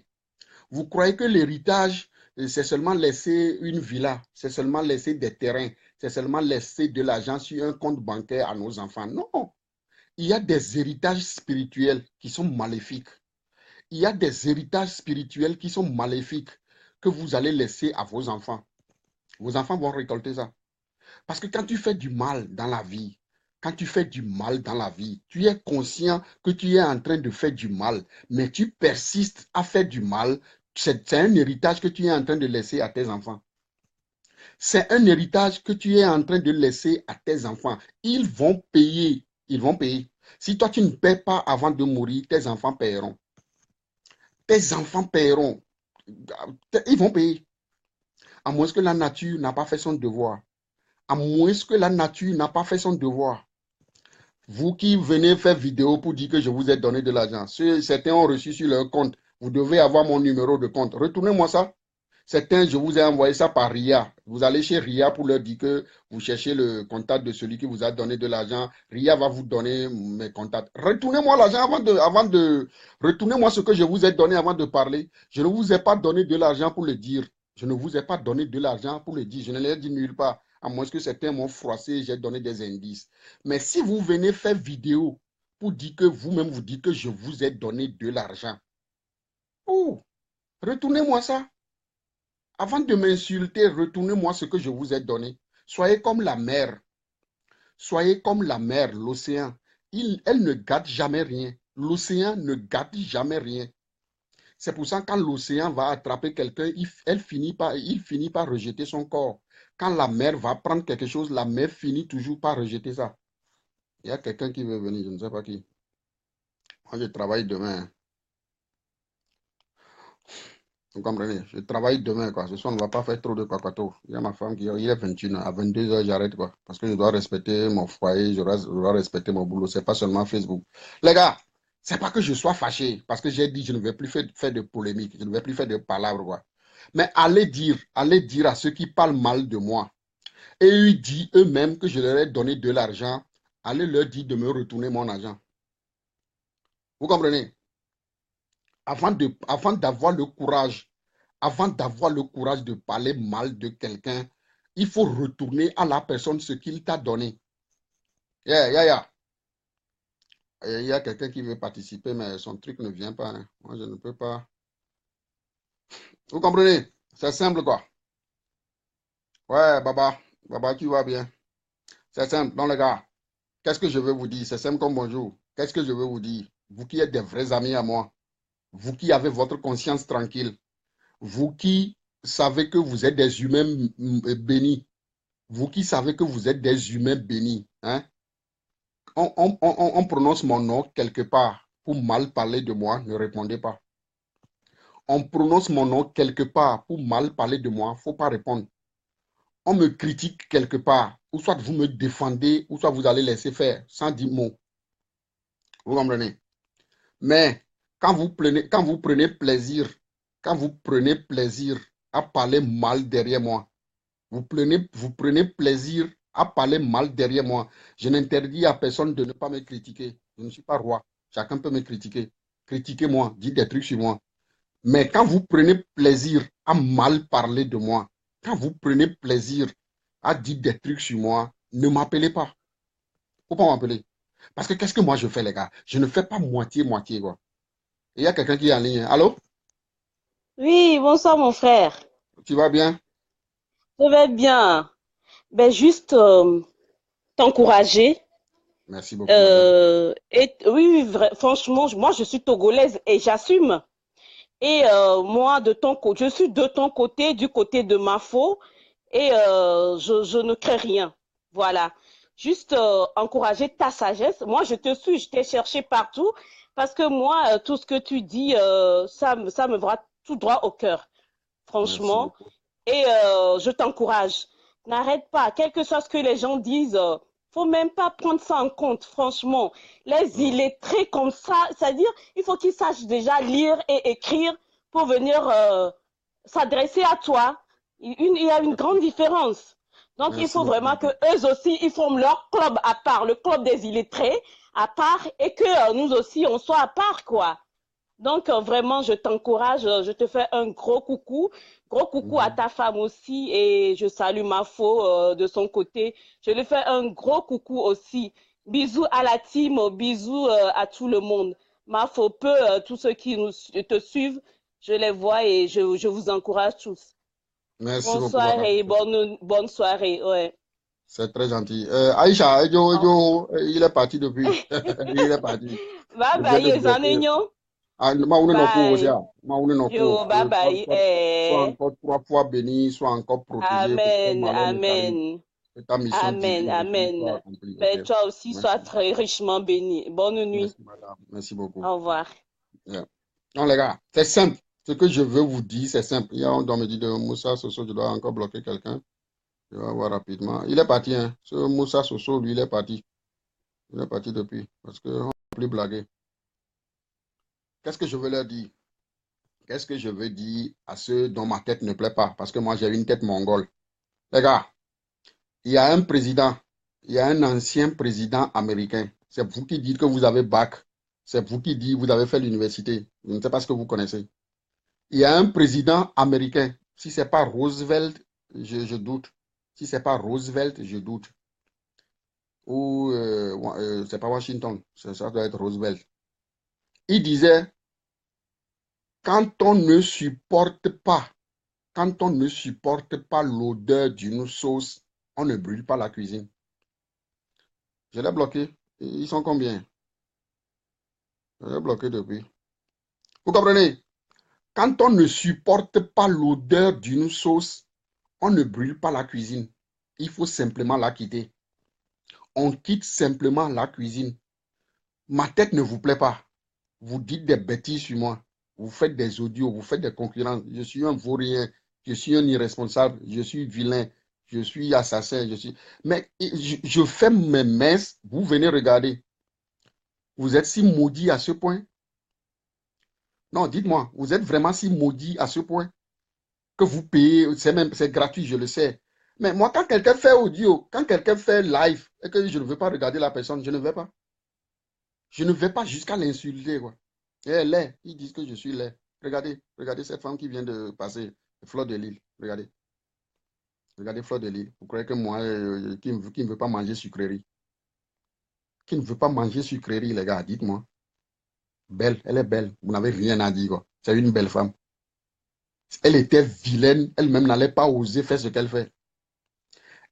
Vous croyez que l'héritage, c'est seulement laisser une villa, c'est seulement laisser des terrains, c'est seulement laisser de l'argent sur un compte bancaire à nos enfants. Non, il y a des héritages spirituels qui sont maléfiques. Il y a des héritages spirituels qui sont maléfiques que vous allez laisser à vos enfants. Vos enfants vont récolter ça. Parce que quand tu fais du mal dans la vie, quand tu fais du mal dans la vie, tu es conscient que tu es en train de faire du mal, mais tu persistes à faire du mal. C'est un héritage que tu es en train de laisser à tes enfants. C'est un héritage que tu es en train de laisser à tes enfants. Ils vont payer. Ils vont payer. Si toi, tu ne paies pas avant de mourir, tes enfants paieront. Tes enfants paieront. Ils vont payer. À moins que la nature n'a pas fait son devoir. À moins que la nature n'a pas fait son devoir. Vous qui venez faire vidéo pour dire que je vous ai donné de l'argent, certains ont reçu sur leur compte. Vous devez avoir mon numéro de compte. Retournez-moi ça. Certains, je vous ai envoyé ça par RIA. Vous allez chez RIA pour leur dire que vous cherchez le contact de celui qui vous a donné de l'argent. RIA va vous donner mes contacts. Retournez-moi l'argent retournez-moi ce que je vous ai donné avant de parler. Je ne vous ai pas donné de l'argent pour le dire. Je ne vous ai pas donné de l'argent pour le dire. Je ne l'ai dit nulle part. À moins que certains m'ont froissé, j'ai donné des indices. Mais si vous venez faire vidéo pour dire que vous-même vous dites que je vous ai donné de l'argent, oh, retournez-moi ça. Avant de m'insulter, retournez-moi ce que je vous ai donné. Soyez comme la mer. Soyez comme la mer, l'océan. Elle ne gâte jamais rien. L'océan ne gâte jamais rien. C'est pour ça que quand l'océan va attraper quelqu'un, il finit par rejeter son corps. Quand la mer va prendre quelque chose, la mer finit toujours par rejeter ça. Il y a quelqu'un qui veut venir, je ne sais pas qui. Moi, je travaille demain. Vous comprenez? Je travaille demain, quoi. Ce soir, on ne va pas faire trop de papato. Il y a ma femme il est 21 h. À 22 h, j'arrête, quoi. Parce que je dois respecter mon foyer, je dois respecter mon boulot. C'est pas seulement Facebook. Les gars, c'est pas que je sois fâché. Parce que j'ai dit, je ne vais plus faire de polémique. Je ne vais plus faire de palabres, quoi. Mais allez dire à ceux qui parlent mal de moi. Et eux disent eux-mêmes que je leur ai donné de l'argent. Allez leur dire de me retourner mon argent. Vous comprenez? Avant d'avoir le courage, avant d'avoir le courage de parler mal de quelqu'un, il faut retourner à la personne ce qu'il t'a donné. Yeah, yeah, yeah. Il y a quelqu'un qui veut participer, mais son truc ne vient pas, hein. Moi, je ne peux pas. Vous comprenez? C'est simple, quoi. Ouais, Baba. Baba, tu vas bien. C'est simple. Donc, les gars, qu'est-ce que je veux vous dire? C'est simple comme bonjour. Qu'est-ce que je veux vous dire? vous qui êtes des vrais amis à moi, vous qui avez votre conscience tranquille, vous qui savez que vous êtes des humains bénis, vous qui savez que vous êtes des humains bénis, hein, on prononce mon nom quelque part pour mal parler de moi, ne répondez pas. On prononce mon nom quelque part pour mal parler de moi, il ne faut pas répondre. On me critique quelque part, ou soit vous me défendez, ou soit vous allez laisser faire sans dire mot. Vous comprenez? Mais quand vous prenez plaisir, quand vous prenez plaisir à parler mal derrière moi, vous prenez plaisir à parler mal derrière moi. Je n'interdis à personne de ne pas me critiquer. Je ne suis pas roi. Chacun peut me critiquer. Critiquez-moi, dites des trucs sur moi. Mais quand vous prenez plaisir à mal parler de moi, quand vous prenez plaisir à dire des trucs sur moi, ne m'appelez pas. Faut pas m'appeler. Parce que qu'est-ce que moi je fais, les gars? Je ne fais pas moitié-moitié, quoi. Il y a quelqu'un qui est en ligne. Allô? Oui, bonsoir mon frère. Tu vas bien? Je vais bien. Ben juste t'encourager. Merci beaucoup, madame. Oui, oui, franchement, moi je suis togolaise et j'assume. Et moi, je suis de ton côté, du côté de Mafo, et je ne crée rien. Voilà. Juste encourager ta sagesse. Moi, je te suis, je t'ai cherché partout parce que moi, tout ce que tu dis, ça me va tout droit au cœur. Merci Franchement. beaucoup. Et je t'encourage. N'arrête pas, quel que soit ce que les gens disent, faut même pas prendre ça en compte, franchement. Les Oh, illettrés comme ça, c'est-à-dire, il faut qu'ils sachent déjà lire et écrire pour venir s'adresser à toi. Il y a une grande différence. Donc, il merci faut beaucoup, vraiment que madame. eux aussi, ils forment leur club à part, le club des illettrés à part, et que nous aussi, on soit à part, quoi. Donc, vraiment, je t'encourage, je te fais un gros coucou à Mhm. ta femme aussi, et je salue Mafo de son côté. Je lui fais un gros coucou aussi. Bisous à la team, bisous à tout le monde. Mafo peu, tous ceux qui te suivent, je les vois et je vous encourage tous. Merci beaucoup, Bonsoir madame. et bonne soirée. Ouais. C'est très gentil. Aïcha, il est parti depuis. Il est parti. Bye Je viens bye, de bloquer. Zanenyo. Ah, Maoune Noko, Bye. Osia. Maoune Noko. Yo, bye bye. Sois encore 3 fois béni, sois encore protégé, qu'aucun Amen, malheur ne t'arrive. amen. Que ta mission Amen, divine aussi soit amen. accomplie. Ok. Ben, toi aussi, sois Merci. très richement béni. Bonne nuit. Merci, madame. Merci beaucoup. Au revoir. Yeah. Non, les gars, c'est simple. Ce que je veux vous dire, c'est simple. Il y a on doit me dire de Moussa Soso, je dois encore bloquer quelqu'un. Je vais voir rapidement. Il est parti, hein. Ce Moussa Soso, lui, il est parti. Il est parti depuis. Parce qu'on ne peut plus blaguer. Qu'est-ce que je veux leur dire? Qu'est-ce que je veux dire à ceux dont ma tête ne plaît pas? Parce que moi, j'ai une tête mongole. Les gars, il y a un président, il y a un ancien président américain. C'est vous qui dites que vous avez bac. C'est vous qui dites que vous avez fait l'université. Je ne sais pas ce que vous connaissez. Il y a un président américain. Si ce n'est pas Roosevelt, je doute. Si ce n'est pas Roosevelt, je doute. Ou c'est pas Washington, ça doit être Roosevelt. Il disait, quand on ne supporte pas, quand on ne supporte pas l'odeur d'une sauce, on ne brûle pas la cuisine. Je l'ai bloqué. Ils sont combien? Je l'ai bloqué depuis. Vous comprenez? Quand on ne supporte pas l'odeur d'une sauce, on ne brûle pas la cuisine. Il faut simplement la quitter. On quitte simplement la cuisine. Ma tête ne vous plaît pas. Vous dites des bêtises sur moi. Vous faites des audios, vous faites des concurrences. Je suis un vaurien, je suis un irresponsable, je suis vilain, je suis assassin, je suis... Mais je fais mes messes, vous venez regarder. Vous êtes si maudit à ce point? Non, dites-moi, vous êtes vraiment si maudit à ce point que vous payez, c'est gratuit, je le sais. Mais moi, quand quelqu'un fait audio, quand quelqu'un fait live et que je ne veux pas regarder la personne, je ne vais pas. Je ne vais pas jusqu'à l'insulter, quoi. Et elle est, ils disent que je suis laid. Regardez, regardez cette femme qui vient de passer, Fleur de Lille. Regardez, regardez Fleur de Lille. Vous croyez que moi, qui ne veut pas manger sucrerie, qui ne veut pas manger sucrerie, les gars, dites-moi. Belle, elle est belle. Vous n'avez rien à dire, quoi. C'est une belle femme. Elle était vilaine, elle-même n'allait pas oser faire ce qu'elle fait.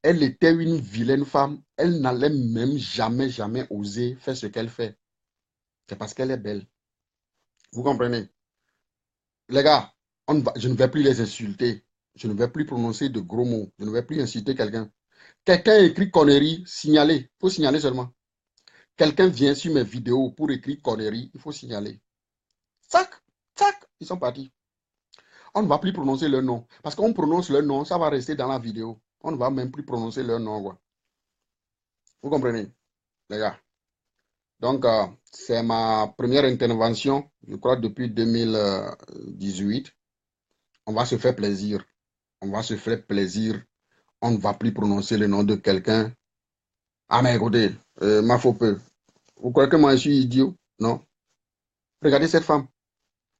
Elle était une vilaine femme, elle n'allait même jamais, jamais oser faire ce qu'elle fait. C'est parce qu'elle est belle. Vous comprenez? Les gars, je ne vais plus les insulter. Je ne vais plus prononcer de gros mots. Je ne vais plus insulter quelqu'un. Quelqu'un écrit connerie, signaler. Il faut signaler seulement. Quelqu'un vient sur mes vidéos pour écrire connerie, il faut signaler. Tac, tac, ils sont partis. On ne va plus prononcer leur nom. Parce qu'on prononce leur nom, ça va rester dans la vidéo. On ne va même plus prononcer leur nom, quoi. Vous comprenez, les gars? Donc, c'est ma première intervention, je crois, depuis 2018. On va se faire plaisir. On va se faire plaisir. On ne va plus prononcer le nom de quelqu'un. Ah, mais écoutez, ma faux peu. Vous croyez que moi, je suis idiot? Non. Regardez cette femme.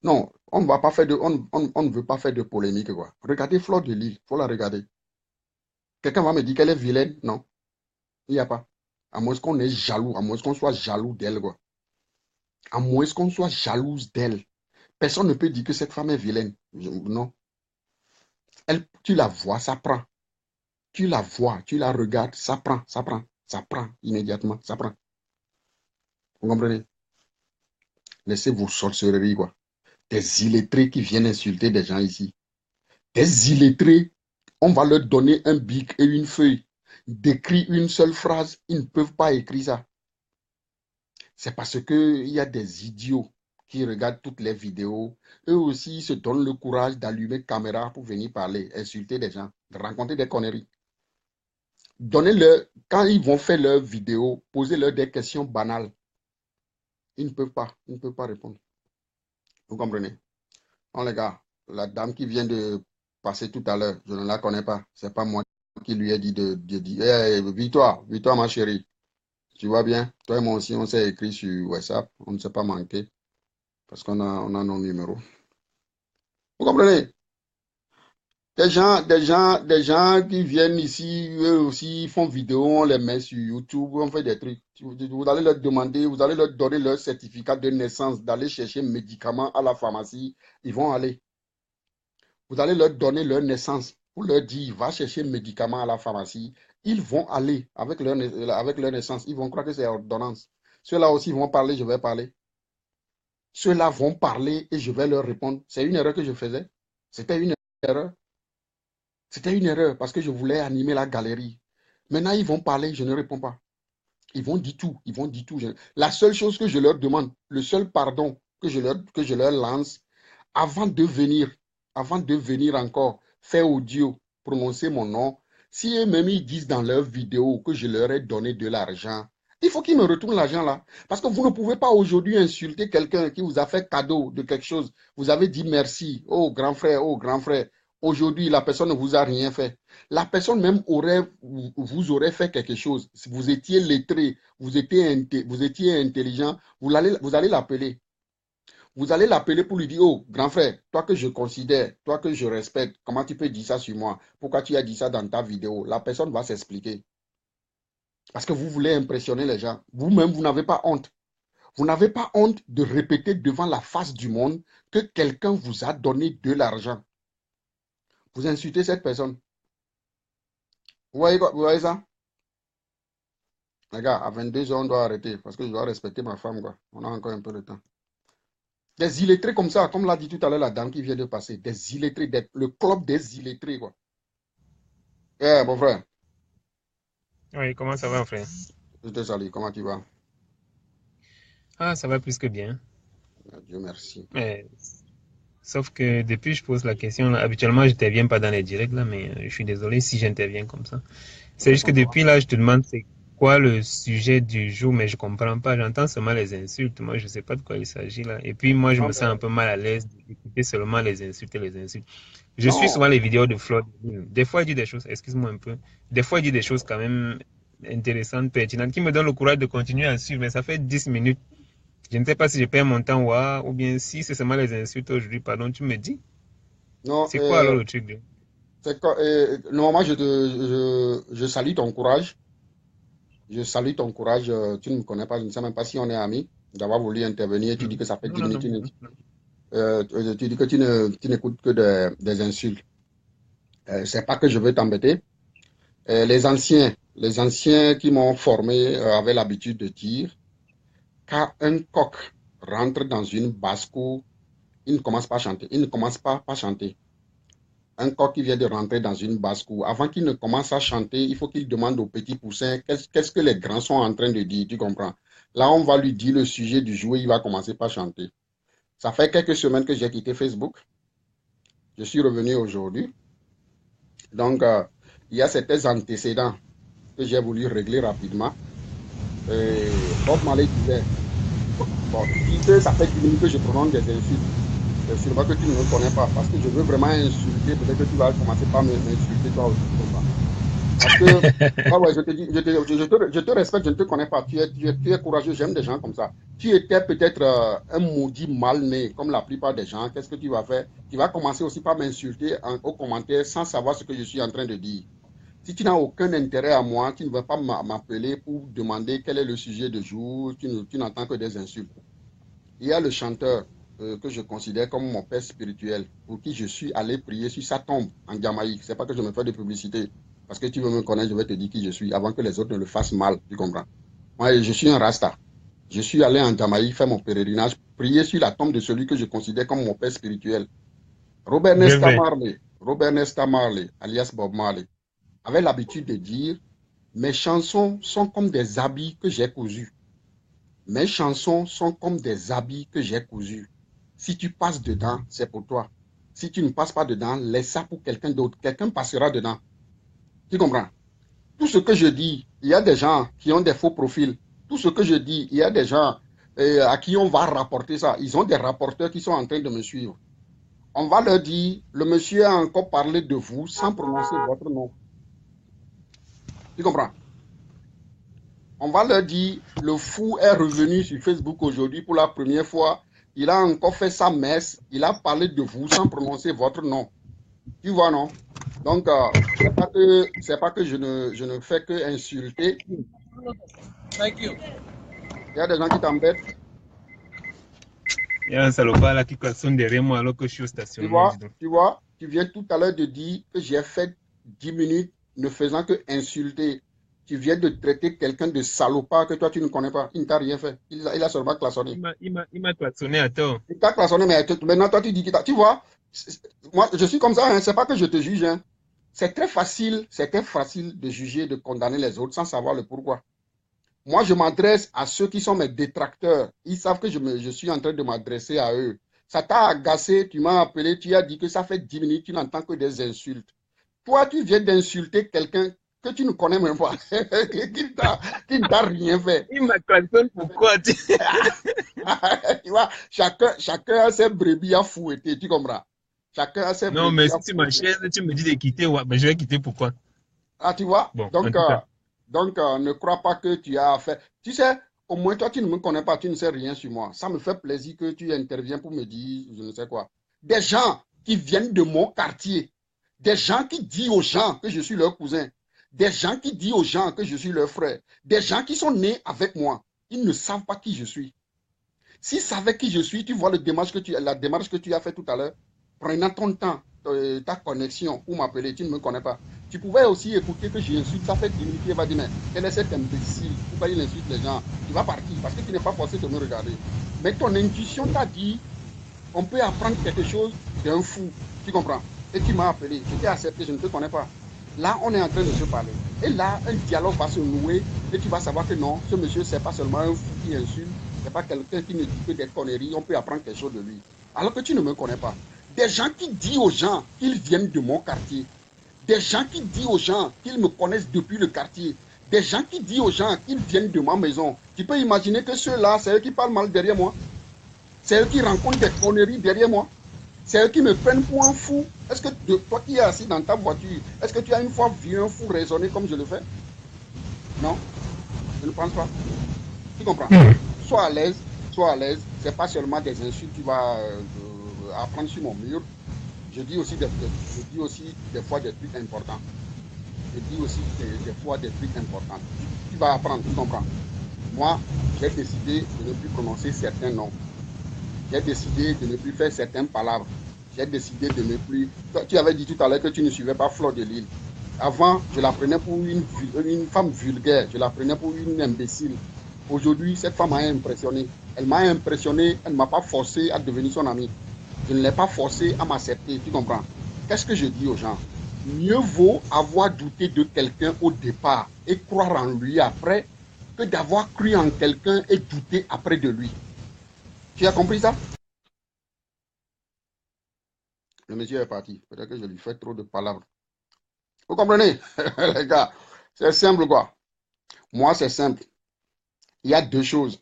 Non, on ne va pas faire on ne veut pas faire de polémique, quoi. Regardez Fleur de Lys, il faut la regarder. Quelqu'un va me dire qu'elle est vilaine? Non, il n'y a pas. À moins qu'on est jaloux, à moins qu'on soit jaloux d'elle, quoi. À moins qu'on soit jalouse d'elle. Personne ne peut dire que cette femme est vilaine. Non. Tu la vois, ça prend. Tu la vois, tu la regardes, ça prend, ça prend immédiatement, ça prend. Vous comprenez? Laissez vos sorcelleries, quoi. Des illettrés qui viennent insulter des gens ici. Des illettrés, on va leur donner un bic et une feuille. D'écrire une seule phrase, ils ne peuvent pas écrire ça. C'est parce qu'il y a des idiots qui regardent toutes les vidéos. Eux aussi, ils se donnent le courage d'allumer caméra pour venir parler, insulter des gens, raconter des conneries. Donnez-leur, quand ils vont faire leurs vidéos, posez-leur des questions banales. Ils ne peuvent pas répondre. Vous comprenez? Non, les gars, la dame qui vient de passer tout à l'heure, je ne la connais pas. C'est pas moi qui lui ai dit de dire, hey, Victoire, ma chérie, tu vas bien? Toi et moi aussi, on s'est écrit sur WhatsApp, on ne s'est pas manqué parce on a nos numéros. Vous comprenez? Des gens qui viennent ici, eux aussi, ils font vidéo, on les met sur YouTube, on fait des trucs. Vous allez leur demander, vous allez leur donner leur certificat de naissance, d'aller chercher médicaments à la pharmacie, ils vont aller. Vous allez leur donner leur naissance pour leur dire, va chercher médicaments à la pharmacie. Ils vont aller avec leur naissance. Ils vont croire que c'est ordonnance. Ceux-là aussi vont parler, je vais parler. Ceux-là vont parler et je vais leur répondre. C'est une erreur que je faisais. C'était une erreur. C'était une erreur parce que je voulais animer la galerie. Maintenant, ils vont parler, je ne réponds pas. Ils vont dire tout. Ils vont dire tout. La seule chose que je leur demande, le seul pardon que je leur lance, avant de venir encore faire audio, prononcer mon nom, si eux-mêmes ils disent dans leur vidéo que je leur ai donné de l'argent, il faut qu'ils me retournent l'argent là. Parce que vous ne pouvez pas aujourd'hui insulter quelqu'un qui vous a fait cadeau de quelque chose. Vous avez dit merci, oh grand frère, oh grand frère. Aujourd'hui, la personne ne vous a rien fait. La personne même vous aurait fait quelque chose. Si vous étiez lettré, vous étiez intelligent, vous allez l'appeler. Vous allez l'appeler pour lui dire, oh, grand frère, toi que je considère, toi que je respecte, comment tu peux dire ça sur moi? Pourquoi tu as dit ça dans ta vidéo? La personne va s'expliquer. Parce que vous voulez impressionner les gens. Vous-même, vous n'avez pas honte. Vous n'avez pas honte de répéter devant la face du monde que quelqu'un vous a donné de l'argent. Vous insultez cette personne. Vous voyez ça? Les gars, à 22 ans, on doit arrêter parce que je dois respecter ma femme, quoi. On a encore un peu de temps. Des illettrés comme ça, comme l'a dit tout à l'heure la dame qui vient de passer, des illettrés, le club des illettrés, quoi. Eh, mon frère, Oui, comment ça va, frère? je te salue, comment tu vas? Ah, ça va plus que bien. Dieu merci. Mais, sauf que depuis, je pose la question. Là, habituellement, je n'interviens pas dans les directs, là, mais je suis désolé si j'interviens comme ça. C'est Je juste que comprends. depuis là, je te demande c'est quoi le sujet du jour, mais je comprends pas. J'entends seulement les insultes. Moi, je sais pas de quoi il s'agit là. Et puis, moi, je Non, me mais, sens un peu mal à l'aise d'écouter seulement les insultes et les insultes. Je suis non, souvent les vidéos de Flo. Des fois, il dit des choses, excuse-moi un peu. Des fois, il dit des choses quand même intéressantes, pertinentes, qui me donnent le courage de continuer à suivre. Mais ça fait 10 minutes. Je ne sais pas si je perds mon temps ou bien si c'est seulement les insultes aujourd'hui. Pardon, tu me dis? non, C'est quoi alors le truc? normalement, je salue ton courage. Je salue ton courage. Tu ne me connais pas, je ne sais même pas si on est amis, d'avoir voulu intervenir. Tu dis que ça fait Non, 10 non, minutes, non. tu dis que tu n'écoutes que des insultes. C'est pas que je veux t'embêter. Les anciens qui m'ont formé avaient l'habitude de dire qu'un coq rentre dans une basse-cour, il ne commence pas à chanter. Il ne commence pas à chanter. Un coq qui vient de rentrer dans une basse-cour, avant qu'il ne commence à chanter, il faut qu'il demande au petit poussin qu'est-ce que les grands sont en train de dire, tu comprends? Là, on va lui dire le sujet du jour, il va commencer par chanter. Ça fait quelques semaines que j'ai quitté Facebook. Je suis revenu aujourd'hui. Donc, il y a certains antécédents que j'ai voulu régler rapidement. Bob Marley disait, bon, tu dis que ça fait 10 minutes que je prononce des insultes. C'est sûrement que tu ne me connais pas, parce que je veux vraiment insulter, peut-être que tu vas commencer par m'insulter toi aussi. Parce que, ouais, je te dis, je te respecte, je ne te connais pas. Tu es courageux, j'aime des gens comme ça. Tu étais peut-être un maudit mal né, comme la plupart des gens. Qu'est-ce que tu vas faire? Tu vas commencer aussi par m'insulter aux commentaires sans savoir ce que je suis en train de dire. Si tu n'as aucun intérêt à moi, tu ne vas pas m'appeler pour demander quel est le sujet du jour. Tu n'entends que des insultes. Il y a le chanteur que je considère comme mon père spirituel, pour qui je suis allé prier sur sa tombe en Jamaïque. C'est pas que je me fais de publicité. Parce que tu veux me connaître, je vais te dire qui je suis avant que les autres ne le fassent mal. Tu comprends? Moi, je suis un Rasta. Je suis allé en Jamaïque faire mon pèlerinage, prier sur la tombe de celui que je considère comme mon père spirituel. Robert Nesta Marley, alias Bob Marley, avait l'habitude de dire « Mes chansons sont comme des habits que j'ai cousus. Mes chansons sont comme des habits que j'ai cousus. Si tu passes dedans, c'est pour toi. Si tu ne passes pas dedans, laisse ça pour quelqu'un d'autre. Quelqu'un passera dedans. » Tu comprends? Tout ce que je dis, il y a des gens qui ont des faux profils. Tout ce que je dis, il y a des gens à qui on va rapporter ça. Ils ont des rapporteurs qui sont en train de me suivre. On va leur dire, le monsieur a encore parlé de vous sans prononcer votre nom. Tu comprends? On va leur dire, le fou est revenu sur Facebook aujourd'hui pour la première fois. Il a encore fait sa messe. Il a parlé de vous sans prononcer votre nom. Tu vois, non? Donc, c'est pas que je ne fais que insulter. Thank you. Il y a des gens qui t'embêtent. Il y a un salopard là qui sonne derrière moi alors que je suis au stationnement. Tu viens tout à l'heure de dire que j'ai fait 10 minutes ne faisant que insulter. Tu viens de traiter quelqu'un de salopard que toi tu ne connais pas. Il ne t'a rien fait. Il a seulement klaxonné. Il m'a klaxonné à tort. Il t'a klaxonné, mais maintenant toi tu dis qu'il t'a. Tu vois, moi je suis comme ça, hein, c'est pas que je te juge. Hein. C'est très facile de juger, de condamner les autres sans savoir le pourquoi. Moi, je m'adresse à ceux qui sont mes détracteurs. Ils savent que je suis en train de m'adresser à eux. Ça t'a agacé, tu m'as appelé, tu as dit que ça fait 10 minutes, tu n'entends que des insultes. Toi, tu viens d'insulter quelqu'un que tu ne connais même pas, qui ne t'a rien fait. Il m'a klaxonné pourquoi? Tu vois, chacun a ses brebis à fouetter, tu comprends? Chacun a ses non, mais si tu m'achètes, tu me dis de quitter, ouais, ben je vais quitter pourquoi? Ah, tu vois? Bon, Donc, ne crois pas que tu as fait. Tu sais, au moins toi, tu ne me connais pas, tu ne sais rien sur moi. Ça me fait plaisir que tu interviennes pour me dire, je ne sais quoi. Des gens qui viennent de mon quartier, des gens qui disent aux gens que je suis leur cousin, des gens qui disent aux gens que je suis leur frère, des gens qui sont nés avec moi, ils ne savent pas qui je suis. S'ils savaient qui je suis, tu vois la démarche que tu as fait tout à l'heure, prenant ton temps, ta connexion pour m'appeler, tu ne me connais pas. Tu pouvais aussi écouter que j'insulte, ça fait 10 minutes, il va dire, mais quel est cet imbécile? Pourquoi il insulte les gens? Il va partir parce que tu n'es pas forcé de me regarder. Mais ton intuition t'a dit, on peut apprendre quelque chose d'un fou. Tu comprends? Et tu m'as appelé, je t'ai accepté, je ne te connais pas. Là, on est en train de se parler. Et là, un dialogue va se nouer et tu vas savoir que non, ce monsieur, c'est pas seulement un fou qui insulte, c'est pas quelqu'un qui ne dit que des conneries, on peut apprendre quelque chose de lui. Alors que tu ne me connais pas. Des gens qui disent aux gens qu'ils viennent de mon quartier. Des gens qui disent aux gens qu'ils me connaissent depuis le quartier. Des gens qui disent aux gens qu'ils viennent de ma maison. Tu peux imaginer que ceux-là, c'est eux qui parlent mal derrière moi. C'est eux qui rencontrent des conneries derrière moi. C'est eux qui me prennent pour un fou. Est-ce que toi qui es assis dans ta voiture, est-ce que tu as une fois vu un fou raisonner comme je le fais? Non, je ne pense pas. Tu comprends? Sois à l'aise, sois à l'aise. C'est pas seulement des insultes que tu vas apprendre sur mon mur. Je dis aussi des fois des trucs importants. Je dis aussi des fois des trucs importants. Tu vas apprendre, tu comprends? Moi, j'ai décidé de ne plus prononcer certains noms. J'ai décidé de ne plus faire certaines palabres. J'ai décidé de ne plus... Tu avais dit tout à l'heure que tu ne suivais pas Fleur de Lille. Avant, je la prenais pour une femme vulgaire. Je la prenais pour une imbécile. Aujourd'hui, cette femme m'a impressionné. Elle m'a impressionné, elle ne m'a pas forcé à devenir son amie. Je ne l'ai pas forcé à m'accepter, tu comprends? Qu'est-ce que je dis aux gens? Mieux vaut avoir douté de quelqu'un au départ et croire en lui après que d'avoir cru en quelqu'un et douter après de lui. Tu as compris ça? Le monsieur est parti. Peut-être que je lui fais trop de palabres. Vous comprenez, les gars? C'est simple, quoi. Moi, c'est simple. Il y a deux choses.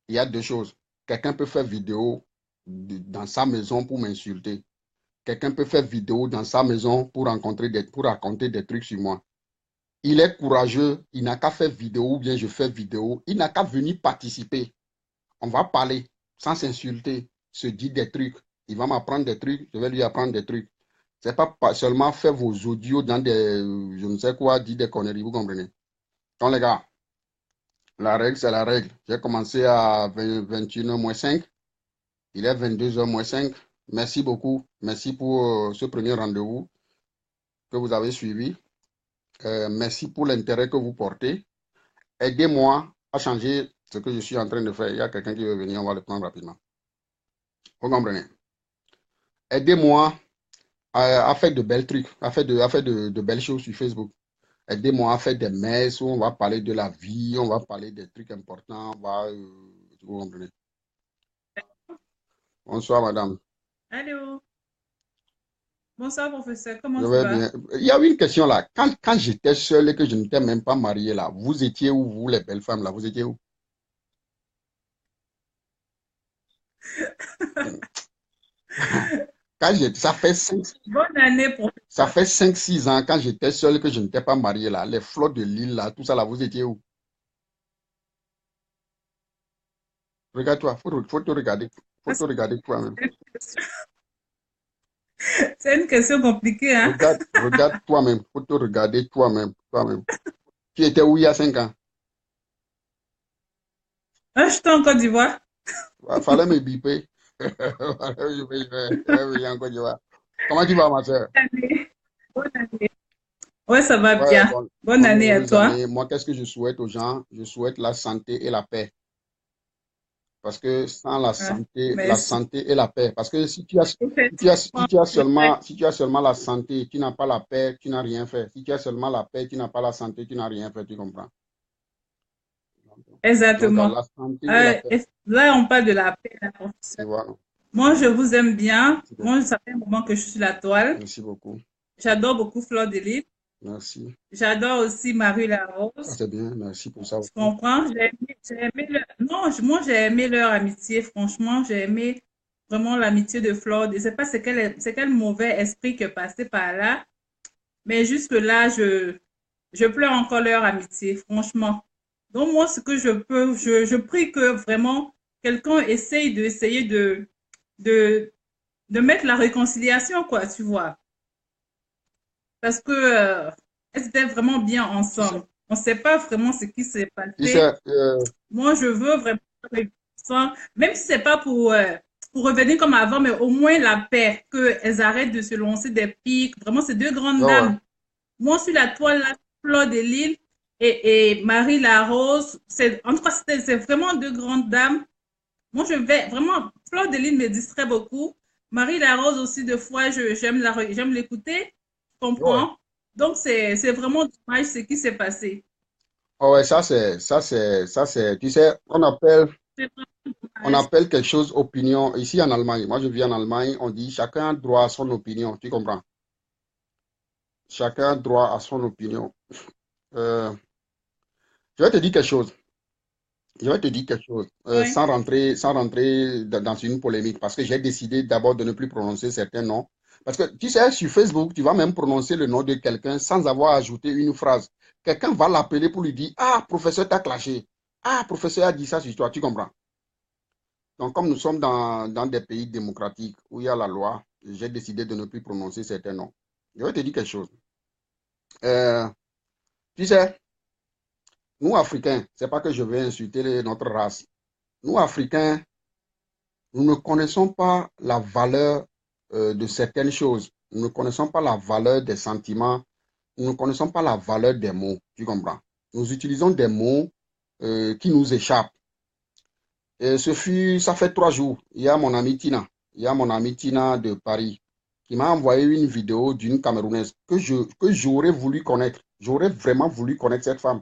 Il y a deux choses. Quelqu'un peut faire vidéo dans sa maison pour m'insulter. Quelqu'un peut faire vidéo dans sa maison pour raconter des trucs sur moi. Il est courageux, il n'a qu'à faire vidéo ou bien je fais vidéo. Il n'a qu'à venir participer. On va parler sans s'insulter, se dire des trucs. Il va m'apprendre des trucs, je vais lui apprendre des trucs. C'est pas seulement faire vos audios dans des, je ne sais quoi, dire des conneries, vous comprenez? Donc les gars, la règle, c'est la règle. J'ai commencé à 21h moins 5. Il est 22h moins 5. Merci beaucoup. Merci pour ce premier rendez-vous que vous avez suivi. Merci pour l'intérêt que vous portez. Aidez-moi à changer ce que je suis en train de faire. Il y a quelqu'un qui veut venir, on va le prendre rapidement. Vous comprenez? Aidez-moi à faire de belles trucs, à faire de belles choses sur Facebook. Aidez-moi à faire des messes où on va parler de la vie, on va parler des trucs importants. Vous comprenez? Bonsoir, madame. Allô, bonsoir professeur, comment Je tu vais vas? bien. Il y a une question là. Quand j'étais seul et que je n'étais même pas marié là, vous étiez où, vous, les belles femmes là? Vous étiez où? Ça fait Bonne année ça professeur. fait 5-6 ans quand j'étais seul et que je n'étais pas marié là. Les flots de l'île là, tout ça là, vous étiez où? Regarde-toi, faut te regarder. Faut Ah, te regarder toi-même. c'est une question compliquée, hein? Regarde toi-même. Faut te regarder toi-même. Toi-même. Tu étais où il y a 5 ans? Ah, je suis en Côte d'Ivoire. Il fallait me biper. Je vais en Côte d'Ivoire. Comment tu vas, ma soeur? Bonne année. Bonne année. Ouais, ça va Ouais, bien. Bonne bonne année à heureuse toi. année. Moi, qu'est-ce que je souhaite aux gens? Je souhaite la santé et la paix. Parce que sans Ah, la merci. santé et la paix. Parce que Effectivement, si tu as seulement la santé, tu n'as pas la paix, tu n'as rien fait. Si tu as seulement la paix, tu n'as pas la santé, tu n'as rien fait, tu comprends? Donc, exactement. la santé et la paix, Là, on parle de la paix, là, tu professeur. vois. Moi, je vous aime bien. Merci Moi, beaucoup. ça fait un moment que je suis sur la toile. Merci beaucoup. J'adore beaucoup Fleur de Lys. Merci. J'adore aussi Marie Ça, Larose. c'est bien. Merci pour ça Tu aussi. comprends? J'ai aimé non, moi, j'ai aimé leur amitié. Franchement, j'ai aimé vraiment l'amitié de Flore. Je ne sais pas c'est quel mauvais esprit qui est passé par là. Mais jusque-là, je pleure encore leur amitié, franchement. Donc, moi, ce que je peux, je prie que vraiment quelqu'un essayer de, de mettre la réconciliation, quoi, tu vois. Parce que, elles étaient vraiment bien Tu sais, ensemble. On ne sait pas vraiment ce qui s'est tu sais, passé. Moi, je veux vraiment ça, même si c'est pas pour revenir comme avant, mais au moins la paix, qu'elles arrêtent de se lancer des pics. Vraiment, ces deux grandes ouais, ouais. dames. Moi, sur la toile, là, Fleur de Lille et Marie Larose, en tout cas, c'est vraiment deux grandes dames. Moi, je vais vraiment, Fleur de Lille me distrait beaucoup. Marie Larose aussi, des fois, j'aime l'écouter, tu Ouais. comprends? Donc, c'est vraiment dommage ce qui s'est passé. Oh, ouais, tu sais, C'est vraiment on dommage. appelle quelque chose opinion. Ici en Allemagne, moi je vis en Allemagne, on dit chacun a droit à son opinion, tu comprends? Chacun a droit à son opinion. Euh, je vais te dire quelque chose. Je vais te dire quelque chose, Oui, sans rentrer dans une polémique, parce que j'ai décidé d'abord de ne plus prononcer certains noms. Parce que tu sais, sur Facebook, tu vas même prononcer le nom de quelqu'un sans avoir ajouté une phrase. Quelqu'un va l'appeler pour lui dire, ah, professeur, t'as clashé. Ah, professeur a dit ça sur toi, tu comprends? Donc, comme nous sommes dans des pays démocratiques où il y a la loi, j'ai décidé de ne plus prononcer certains noms. Je vais te dire quelque chose. Euh, tu sais, nous, Africains, c'est pas que je vais insulter notre race. Nous, Africains, nous ne connaissons pas la valeur de certaines choses. Nous ne connaissons pas la valeur des sentiments. Nous ne connaissons pas la valeur des mots. Tu comprends? Nous utilisons des mots qui nous échappent. Et ça fait 3 jours. Il y a mon ami Tina. Il y a mon ami Tina de Paris qui m'a envoyé une vidéo d'une Camerounaise que j'aurais voulu connaître. J'aurais vraiment voulu connaître cette femme